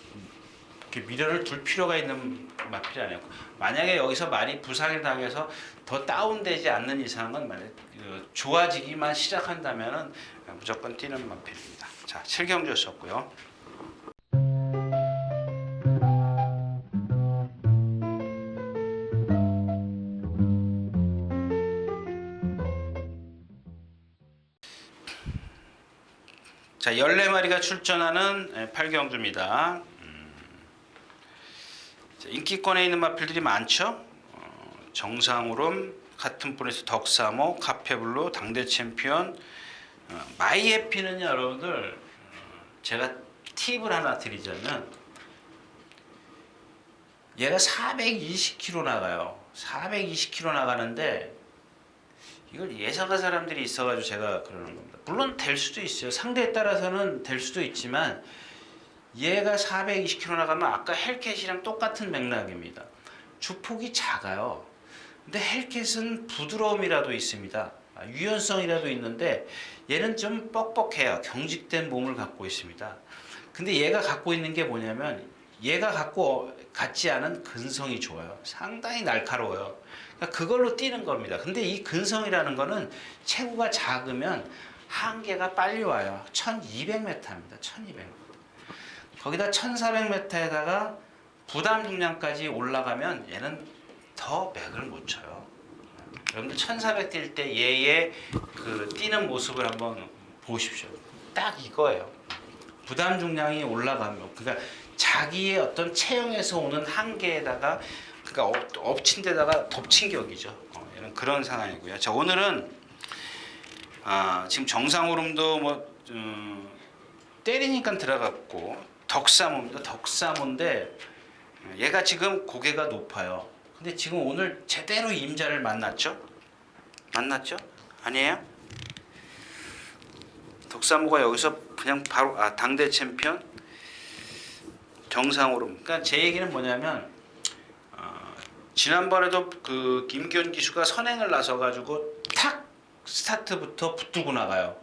이렇게 미련을 둘 필요가 있는 마필이 아니고 만약에 여기서 많이 부상을 당해서 더 다운되지 않는 이상은 만약 좋아지기만 시작한다면은 무조건 뛰는 마필입니다. 자, 7경주였었고요. 자, 14마리가 출전하는 8경주입니다. 인기권에 있는 마필들이 많죠. 정상우름, 같은 분에서 덕사모, 카페블루, 당대 챔피언, 마이해피는요, 여러분들 제가 팁을 하나 드리자면 얘가 420km 나가요. 420km 나가는데 이걸 예상한 사람들이 있어가지고 제가 그러는 겁니다. 물론 될 수도 있어요. 상대에 따라서는 될 수도 있지만 얘가 420km 나가면 아까 헬캣이랑 똑같은 맥락입니다. 주폭이 작아요. 근데 헬캣은 부드러움이라도 있습니다. 유연성이라도 있는데 얘는 좀 뻑뻑해요. 경직된 몸을 갖고 있습니다. 근데 얘가 갖고 있는 게 뭐냐면 얘가 갖지 않은 근성이 좋아요. 상당히 날카로워요. 그러니까 그걸로 뛰는 겁니다. 근데 이 근성이라는 거는 체구가 작으면 한계가 빨리 와요. 1200m입니다. 1200m. 거기다 1400m에다가 부담 중량까지 올라가면 얘는 더 맥을 못 쳐요. 여러분들 1400 뛸 때 얘의 그 뛰는 모습을 한번 보십시오. 딱 이거예요. 부담 중량이 올라가면, 그러니까 자기의 어떤 체형에서 오는 한계에다가, 그러니까 엎친 데다가 덮친 격이죠. 이런 그런 상황이고요. 자, 오늘은 지금 정상오름도 뭐 때리니까 들어갔고 덕사모입니다. 덕사모인데 얘가 지금 고개가 높아요. 근데 지금 오늘 제대로 임자를 만났죠? 만났죠? 아니에요? 덕사모가 여기서 그냥 바로 당대 챔피언 정상오름. 그러니까 제 얘기는 뭐냐면 지난번에도 그 김기현 기수가 선행을 나서 가지고 탁 스타트부터 붙들고 나가요.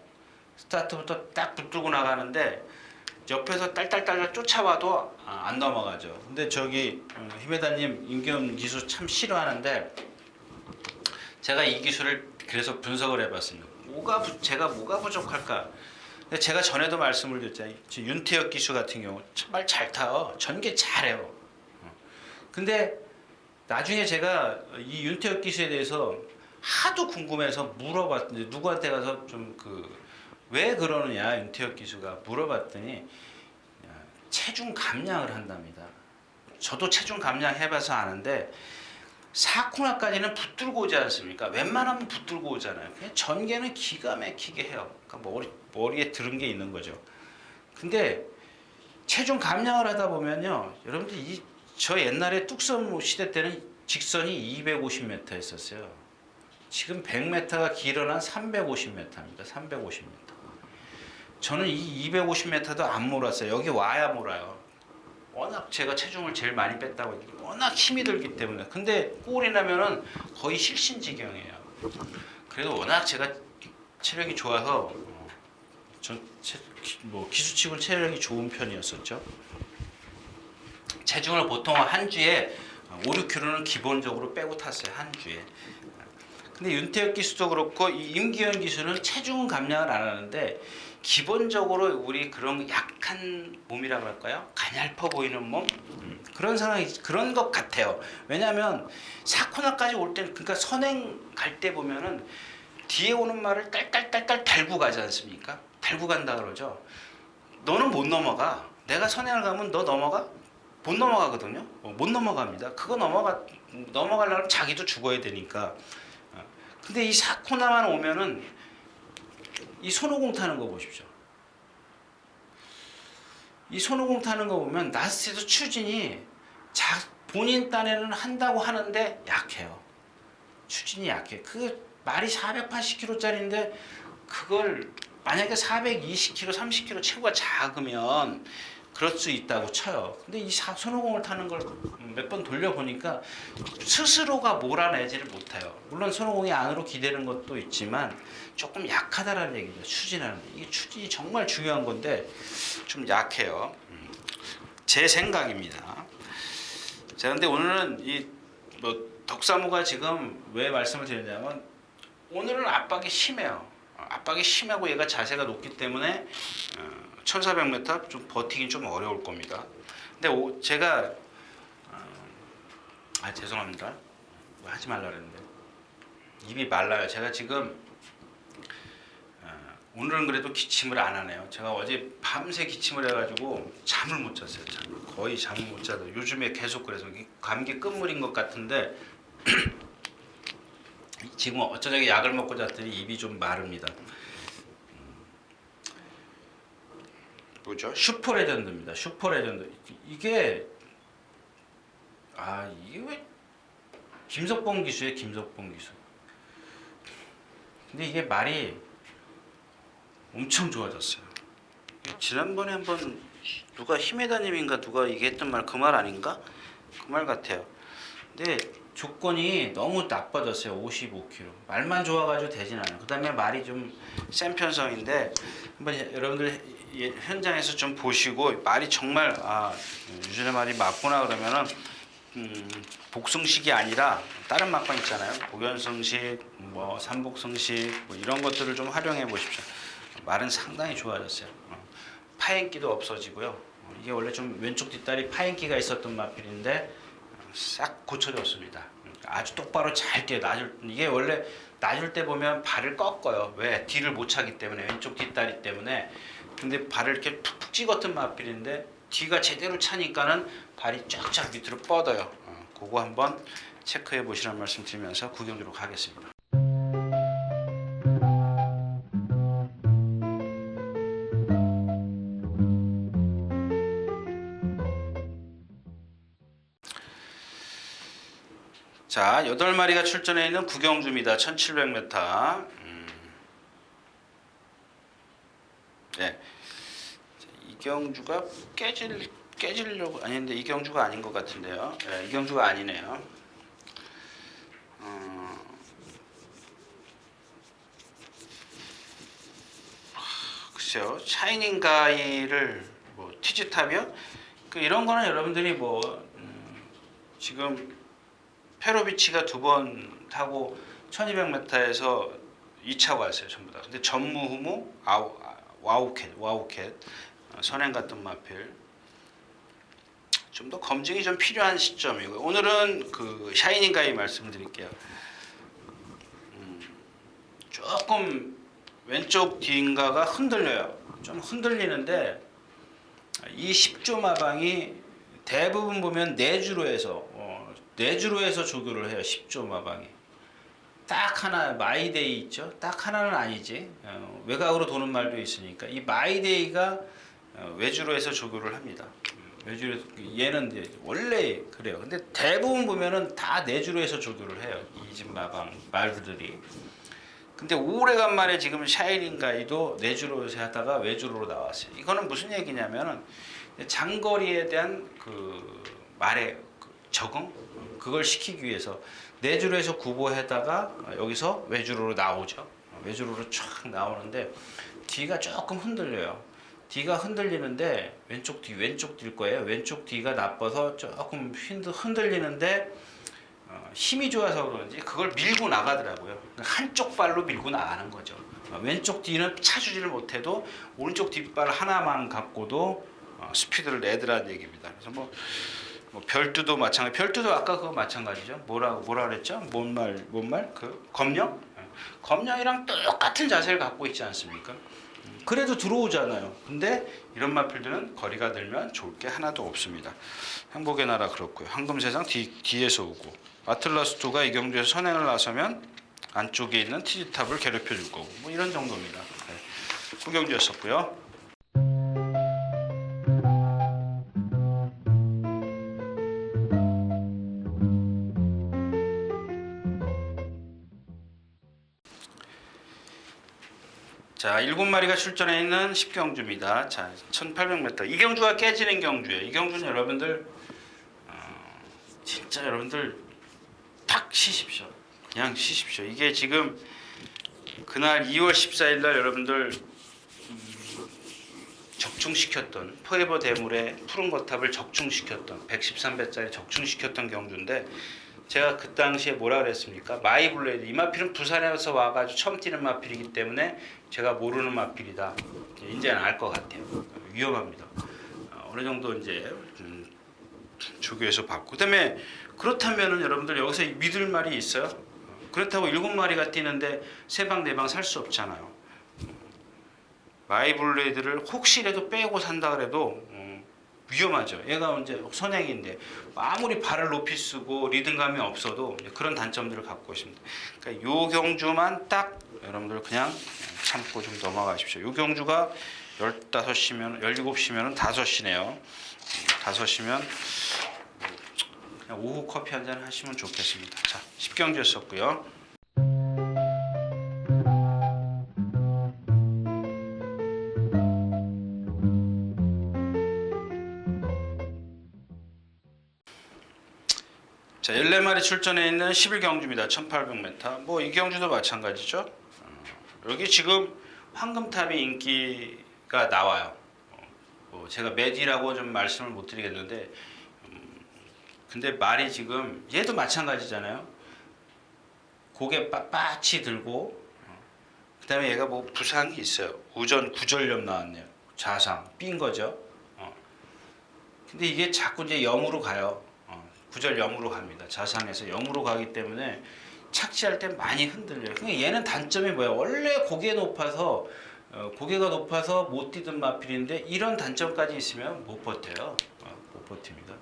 스타트부터 딱 붙들고 나가는데 옆에서 딸딸딸 쫓아와도 안 넘어가죠. 근데 저기 히메다님 임기현 기수 참 싫어하는데 제가 이 기수를 그래서 분석을 해봤습니다. 제가 뭐가 부족할까? 근데 제가 전에도 말씀을 드렸잖아요. 윤태혁 기수 같은 경우 정말 잘 타요. 전개 잘해요. 근데 나중에 제가 이 윤태혁 기수에 대해서 하도 궁금해서 물어봤는데 누구한테 가서 좀 왜 그러느냐 윤태혁 기수가 물어봤더니 체중 감량을 한답니다. 저도 체중 감량 해봐서 아는데 4코너까지는 붙들고 오지 않습니까? 웬만하면 붙들고 오잖아요. 그냥 전개는 기가 막히게 해요. 그러니까 머리에 들은 게 있는 거죠. 근데 체중 감량을 하다 보면요, 여러분들 저 옛날에 뚝섬 시대 때는 직선이 250m 했었어요. 지금 100m가 길어난 350m입니다. 350m. 저는 이 250m도 안 몰았어요. 여기 와야 몰아요. 워낙 제가 체중을 제일 많이 뺐다고 했는데 워낙 힘이 들기 때문에. 근데 골이 나면은 거의 실신지경이에요. 그래도 워낙 제가 체력이 좋아서 기수치곤 체력이 좋은 편이었었죠. 체중을 보통 한 주에 5, 6kg는 기본적으로 빼고 탔어요. 한 주에. 근데 윤태혁 기수도 그렇고 이 임기현 기수는 체중은 감량을 안 하는데 기본적으로 우리 그런 약한 몸이라고 할까요? 가냘퍼 보이는 몸? 그런 상황이 그런 것 같아요. 왜냐하면 4코너까지 올 때는, 그러니까 선행 갈 때 보면은 뒤에 오는 말을 딸딸딸딸 달고 가지 않습니까? 달고 간다 그러죠. 너는 못 넘어가. 내가 선행을 가면 너 넘어가? 못 넘어가거든요. 못 넘어갑니다. 그거 넘어가려면 자기도 죽어야 되니까. 근데 이 4코너만 오면은 이 손오공 타는 거 보십시오. 이 손오공 타는 거 보면 나스에도 추진이 본인 딴에는 한다고 하는데 약해요. 추진이 약해. 그 말이 480kg짜리인데 그걸 만약에 420kg, 30kg 체구가 작으면 그럴 수 있다고 쳐요. 근데 이 손오공을 타는 걸 몇 번 돌려보니까 스스로가 몰아내지를 못해요. 물론 손오공이 안으로 기대는 것도 있지만 조금 약하다라는 얘기죠. 추진하는 게. 이게 추진이 정말 중요한 건데 좀 약해요. 제 생각입니다. 자, 근데 오늘은 덕사모가 지금 왜 말씀을 드렸냐면 오늘은 압박이 심해요. 압박이 심하고 얘가 자세가 높기 때문에 1400m 좀 버티긴 좀 어려울 겁니다. 근데 제가 죄송합니다. 하지 말라 그랬는데 입이 말라요. 제가 지금 오늘은 그래도 기침을 안 하네요. 제가 어제 밤새 기침을 해가지고 잠을 못 잤어요. 거의 잠을 못 자서 요즘에 계속 그래서 감기 끝물인 것 같은데 지금 어쩌저기 약을 먹고 잤더니 입이 좀 마릅니다. 뭐죠? 슈퍼레전드입니다. 슈퍼레전드. 이게 왜 김석봉 기수예요. 김석봉 기수. 근데 이게 말이 엄청 좋아졌어요. 지난번에 한번 누가 히메다님인가 누가 얘기했던 말 그 말 아닌가? 그 말 같아요. 근데 조건이 너무 나빠졌어요. 55kg. 말만 좋아가지고 되진 않아요. 그 다음에 말이 좀 센 편성인데 한번 여러분들 현장에서 좀 보시고 말이 정말 유준의 말이 맞구나 그러면은 복승식이 아니라 다른 막방 있잖아요. 복연성식, 뭐 삼복성식 뭐 이런 것들을 좀 활용해 보십시오. 말은 상당히 좋아졌어요. 파행기도 없어지고요. 이게 원래 좀 왼쪽 뒷다리 파행기가 있었던 마필인데 싹 고쳐졌습니다. 아주 똑바로 잘 뛰어. 이게 원래 낮을 때 보면 발을 꺾어요. 왜? 뒤를 못 차기 때문에, 왼쪽 뒷다리 때문에. 근데 발을 이렇게 푹푹 찍었던 마필인데 뒤가 제대로 차니까는 발이 쫙쫙 밑으로 뻗어요. 그거 한번 체크해 보시라는 말씀 드리면서 구경으로 가겠습니다. 자, 8마리가 출전해 있는 구경주입니다. 1700m. 네. 이경주가 깨지려고 아닌데 이경주가 아닌 것 같은데요. 네, 이경주가 아니네요. 글쎄요. 샤이닝 가이를 뭐 티즈탑이요? 이런 거는 여러분들이 지금 페로비치가 2번 타고 1200m에서 2차 왔어요. 전부 다. 근데 전무후무 와우캣 선행 같은 마필 좀 더 검증이 좀 필요한 시점이고요. 오늘은 그 샤이닝 가이 말씀드릴게요. 조금 왼쪽 뒤인가가 흔들려요. 좀 흔들리는데 이 10조 마방이 대부분 보면 내주로 해서 조교를 해요. 10조 마방이 딱 하나 마이데이 있죠. 딱 하나는 아니지. 외곽으로 도는 말도 있으니까 이 마이데이가 외주로 해서 조교를 합니다. 외주로 얘는 이제 원래 그래요. 근데 대부분 보면은 다 내주로 해서 조교를 해요. 이 집 마방 말들이. 근데 오래간만에 지금 샤이닝 가이도 내주로 해서 하다가 외주로 나왔어요. 이거는 무슨 얘기냐면은 장거리에 대한 그 말의 적응 그걸 시키기 위해서 내주로 해서 구보에다가 여기서 외주로로 나오죠. 외주로로 쫙 나오는데 뒤가 조금 흔들려요. 뒤가 흔들리는데 왼쪽 뒤일 거예요. 왼쪽 뒤가 나빠서 조금 흔들리는데 힘이 좋아서 그런지 그걸 밀고 나가더라고요. 한쪽 발로 밀고 나가는 거죠. 왼쪽 뒤는 차주지를 못해도 오른쪽 뒷발 하나만 갖고도 스피드를 내더라는 얘기입니다. 그래서 뭐 별두도 마찬가지. 별두도 아까 그거 마찬가지죠. 뭐라 그랬죠? 뭔말 그 검령? 검령이랑 똑같은 자세를 갖고 있지 않습니까? 그래도 들어오잖아요. 근데 이런 마필들은 거리가 들면 좋을 게 하나도 없습니다. 행복의 나라 그렇고요. 황금세상 뒤에서 오고 아틀라스토가 이 경주에서 선행을 나서면 안쪽에 있는 티즈탑을 괴롭혀 줄 거고 뭐 이런 정도입니다. 네. 구경주였었고요. 자, 7마리가 출전해 있는 10경주입니다. 자, 1800m. 이 경주가 깨지는 경주예요. 이 경주는 여러분들 진짜 여러분들 탁 쉬십시오. 그냥 쉬십시오. 이게 지금 그날 2월 14일 날 여러분들 적중시켰던 포에버 대물의 푸른 거탑을 적중시켰던 113배짜리 적중시켰던 경주인데 제가 그 당시에 뭐라 그랬습니까? 마이블레이드 이 마필은 부산에서 와가지고 처음 뛰는 마필이기 때문에 제가 모르는 마필이다. 이제는 알 것 같아요. 위험합니다. 어느 정도 이제 조교에서 받고 그다음에 그렇다면은 여러분들 여기서 믿을 말이 있어요? 그렇다고 7마리가 뛰는데 3방 4방 살 수 없잖아요. 마이블레이드를 혹시라도 빼고 산다 그래도 위험하죠. 얘가 이제 선행인데 아무리 발을 높이 쓰고 리듬감이 없어도 그런 단점들을 갖고 있습니다. 그러니까 요 경주만 딱 여러분들 그냥 참고 좀 넘어가십시오. 요 경주가 15시면 17시면은 5시네요. 5시면 그냥 오후 커피 한잔 하시면 좋겠습니다. 자, 10경주였었고요. 자, 14마리 출전해 있는 11경주입니다. 1800m. 뭐 이 경주도 마찬가지죠. 여기 지금 황금탑이 인기가 나와요. 제가 매디라고 좀 말씀을 못 드리겠는데, 근데 말이 지금 얘도 마찬가지잖아요. 고개 빳빳이 들고, 그다음에 얘가 뭐 부상이 있어요. 우전 구절염 나왔네요. 좌상 삔 거죠. 근데 이게 자꾸 이제 염으로 가요. 구절 염으로 갑니다. 좌상에서 염으로 가기 때문에 착지할 때 많이 흔들려요. 그러니까 얘는 단점이 뭐야? 원래 고개가 높아서 못 뛰던 마필인데 이런 단점까지 있으면 못 버텨요. 못 버팁니다.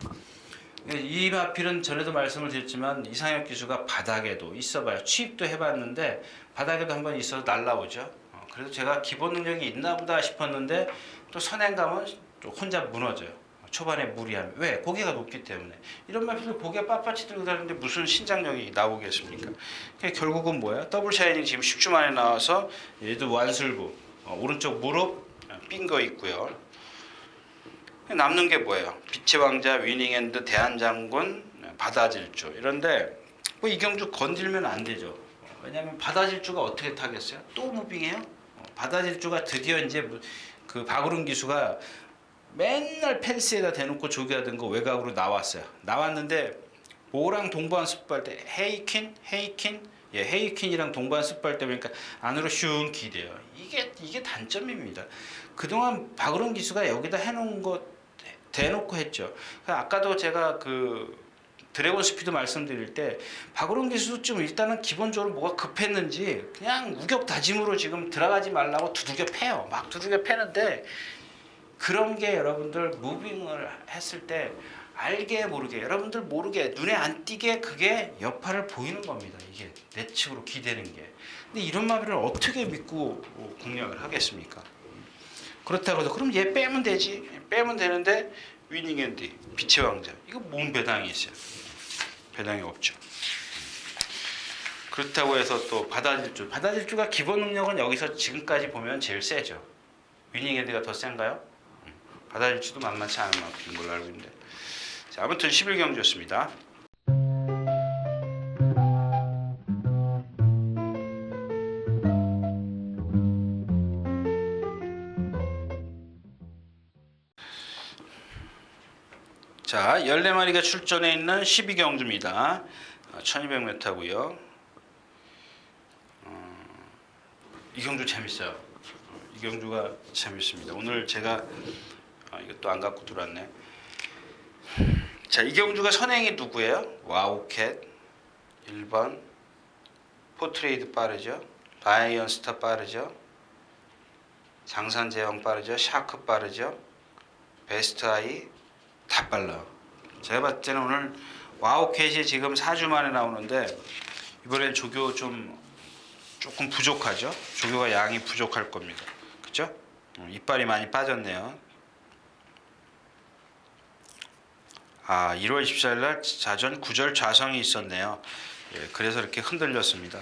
이 마필은 전에도 말씀을 드렸지만 이상혁 기수가 바닥에도 있어봐요. 취입도 해봤는데 바닥에도 한번 있어서 날라오죠. 그래서 제가 기본 능력이 있나 보다 싶었는데 또 선행 가면 또 혼자 무너져요. 초반에 무리하면. 왜? 고개가 높기 때문에. 이런 마필은 고개 빳빳이 들고 다니는데 무슨 신장력이 나오겠습니까? 결국은 뭐야? 더블 샤이닝 지금 10주 만에 나와서 얘도 완술부. 오른쪽 무릎 삔 거 있고요. 남는 게 뭐예요? 빛의 왕자, 위닝핸드, 대한장군, 바다질주. 이런데 뭐 이경주 건들면 안 되죠. 왜냐하면 바다질주가 어떻게 타겠어요? 또 무빙해요? 바다질주가 드디어 이제 그 박우른 기수가 맨날 펜스에다 대놓고 조교하던 거 외곽으로 나왔어요. 나왔는데 뭐랑 동반 습발 때 헤이킨이랑 동반 습발 때 보니까 안으로 슝 기대요. 이게 단점입니다. 그동안 박우른 기수가 여기다 해놓은 거 대놓고 했죠. 아까도 제가 그 드래곤 스피드 말씀드릴 때 박우른 기수도 좀 일단은 기본적으로 뭐가 급했는지 그냥 우격 다짐으로 지금 들어가지 말라고 두들겨 패요. 막 두들겨 패는데 그런 게 여러분들 무빙을 했을 때 알게 모르게 여러분들 모르게 눈에 안 띄게 그게 여파를 보이는 겁니다. 이게 내측으로 기대는 게. 근데 이런 마비를 어떻게 믿고 공략을 하겠습니까? 그렇다고 해서 그럼 얘 빼면 되지. 빼면 되는데 위닝핸드, 빛의 왕자 이거 뭔 배당이 있어요? 배당이 없죠. 그렇다고 해서 또 바다질주가 기본 능력은 여기서 지금까지 보면 제일 세죠. 위닝핸드가 더 센가요? 바다질주도 만만치 않은 마필인 걸로 알고 있는데. 자, 아무튼 11경주였습니다. 자, 14마리가 출전해 있는 12경주입니다. 1200m고요. 이 경주 재밌어요. 이 경주가 재밌습니다. 오늘 제가 이것도 안 갖고 들어왔네. 자, 이 경주가 선행이 누구예요? 와우캣 1번, 포트레이드 빠르죠. 라이언스타 빠르죠. 장산제왕 빠르죠. 샤크 빠르죠. 베스트아이 다 빨라. 제가 봤을 때는 오늘 와우캣이 지금 4주 만에 나오는데 이번엔 조교 조금 부족하죠. 조교가 양이 부족할 겁니다. 그죠? 이빨이 많이 빠졌네요. 1월 24일 날 자전 9절 좌성이 있었네요. 예, 그래서 이렇게 흔들렸습니다.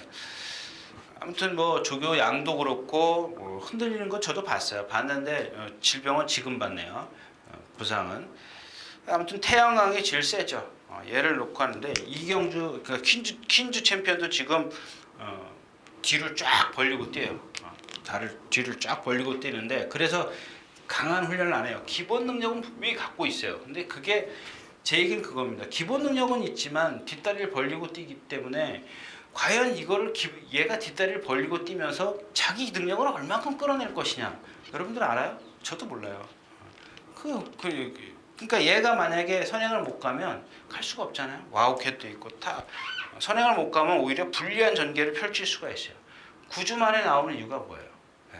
아무튼 뭐 조교 양도 그렇고 흔들리는 거 저도 봤는데 질병은 지금 봤네요. 부상은. 아무튼 태양왕이 제일 세죠. 얘를 놓고 하는데 이경주 그러니까 퀸즈 챔피언도 지금 뒤를 쫙 벌리고 뛰어요. 다리를 뒤를 쫙 벌리고 뛰는데 그래서 강한 훈련을 안 해요. 기본 능력은 분명히 갖고 있어요. 근데 그게 제 얘기는 그겁니다. 기본 능력은 있지만 뒷다리를 벌리고 뛰기 때문에 과연 이거를 얘가 뒷다리를 벌리고 뛰면서 자기 능력을 얼만큼 끌어낼 것이냐. 여러분들 알아요? 저도 몰라요. 그러니까 얘가 만약에 선행을 못 가면 갈 수가 없잖아요. 와우캣도 있고 선행을 못 가면 오히려 불리한 전개를 펼칠 수가 있어요. 9주 만에 나오는 이유가 뭐예요? 네.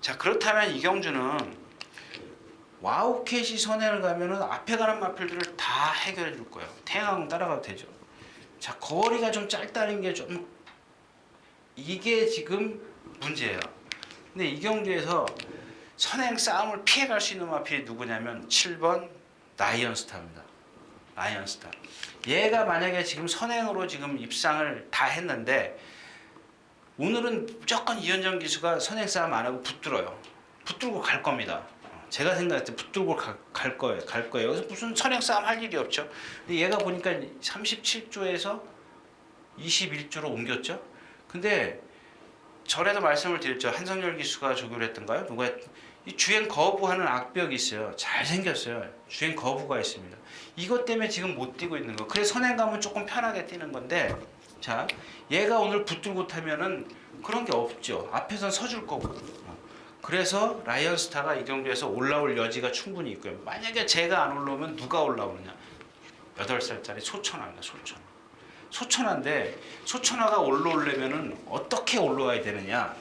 자, 그렇다면 이경주는 와우캣이 선행을 가면은 앞에 가는 마필들을 다 해결해 줄 거예요. 태양왕 따라가도 되죠. 자, 거리가 좀 짧다는 게 좀 이게 지금 문제예요. 근데 이경주에서 선행 싸움을 피해갈 수 있는 마필이 누구냐면 7번 라이언스타입니다. 라이언스타. 얘가 만약에 지금 선행으로 지금 입상을 다 했는데 오늘은 무조건 이현정 기수가 선행 싸움 안 하고 붙들어요. 붙들고 갈 겁니다. 제가 생각할 때 붙들고 갈 거예요. 그래서 무슨 선행 싸움 할 일이 없죠. 근데 얘가 보니까 37조에서 21조로 옮겼죠. 근데 전에도 말씀을 드렸죠. 한성열 기수가 조교를 했던가요? 누가 이 주행 거부하는 악벽이 있어요. 잘 생겼어요. 주행 거부가 있습니다. 이것 때문에 지금 못 뛰고 있는 거. 그래서 선행감은 조금 편하게 뛰는 건데, 자, 얘가 오늘 붙들고 타면은 그런 게 없죠. 앞에선 서줄 거고. 그래서 라이언스타가 이 경기에서 올라올 여지가 충분히 있고요. 만약에 제가 안 올라오면 누가 올라오느냐? 8살짜리 소천화입니다. 소천화인데 소천화가 올라오려면은 어떻게 올라와야 되느냐?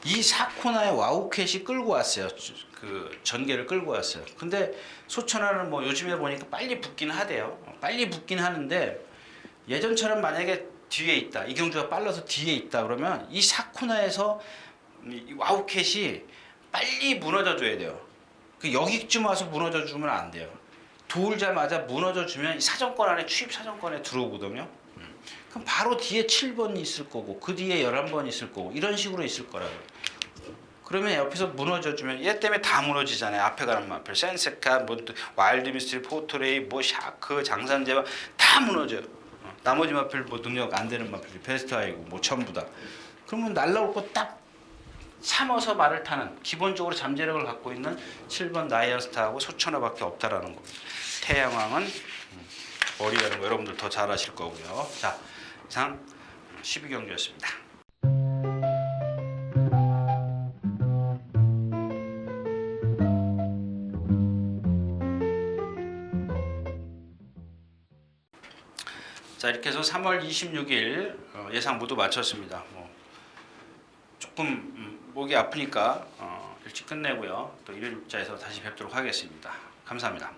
이 사코나의 와우캣이 끌고 왔어요. 그 전개를 끌고 왔어요. 근데 소천화는 뭐 요즘에 보니까 빨리 붙긴 하대요. 빨리 붙긴 하는데 예전처럼 만약에 뒤에 있다. 이경주가 빨라서 뒤에 있다 그러면 이 사코나에서 이 와우캣이 빨리 무너져 줘야 돼요. 그 여기쯤 와서 무너져 주면 안 돼요. 돌자마자 무너져 주면 사정권 안에 추입 사정권에 들어오거든요. 그럼 바로 뒤에 7번이 있을 거고 그 뒤에 11번 있을 거고 이런 식으로 있을 거라고요. 그러면 옆에서 무너져 주면 얘 때문에 다 무너지잖아요. 앞에 가는 마필, 센세카, 뭐 와일드미스트리, 포토레이, 뭐 샤크, 장산제바 다 무너져요. 나머지 마필 뭐 능력 안 되는 마필, 베스트아이고 뭐 전부 다. 그러면 날라올 거 딱 참아서 말을 타는 기본적으로 잠재력을 갖고 있는 7번 라이언스타하고 소천화밖에 없다라는 겁니다. 태양왕은 머리라는 거 여러분들 더 잘 아실 거고요. 자, 이상 12경기였습니다. 자, 이렇게 해서 3월 26일 예상 모두 마쳤습니다. 조금 목이 아프니까 일찍 끝내고요. 또 일요일자에서 다시 뵙도록 하겠습니다. 감사합니다.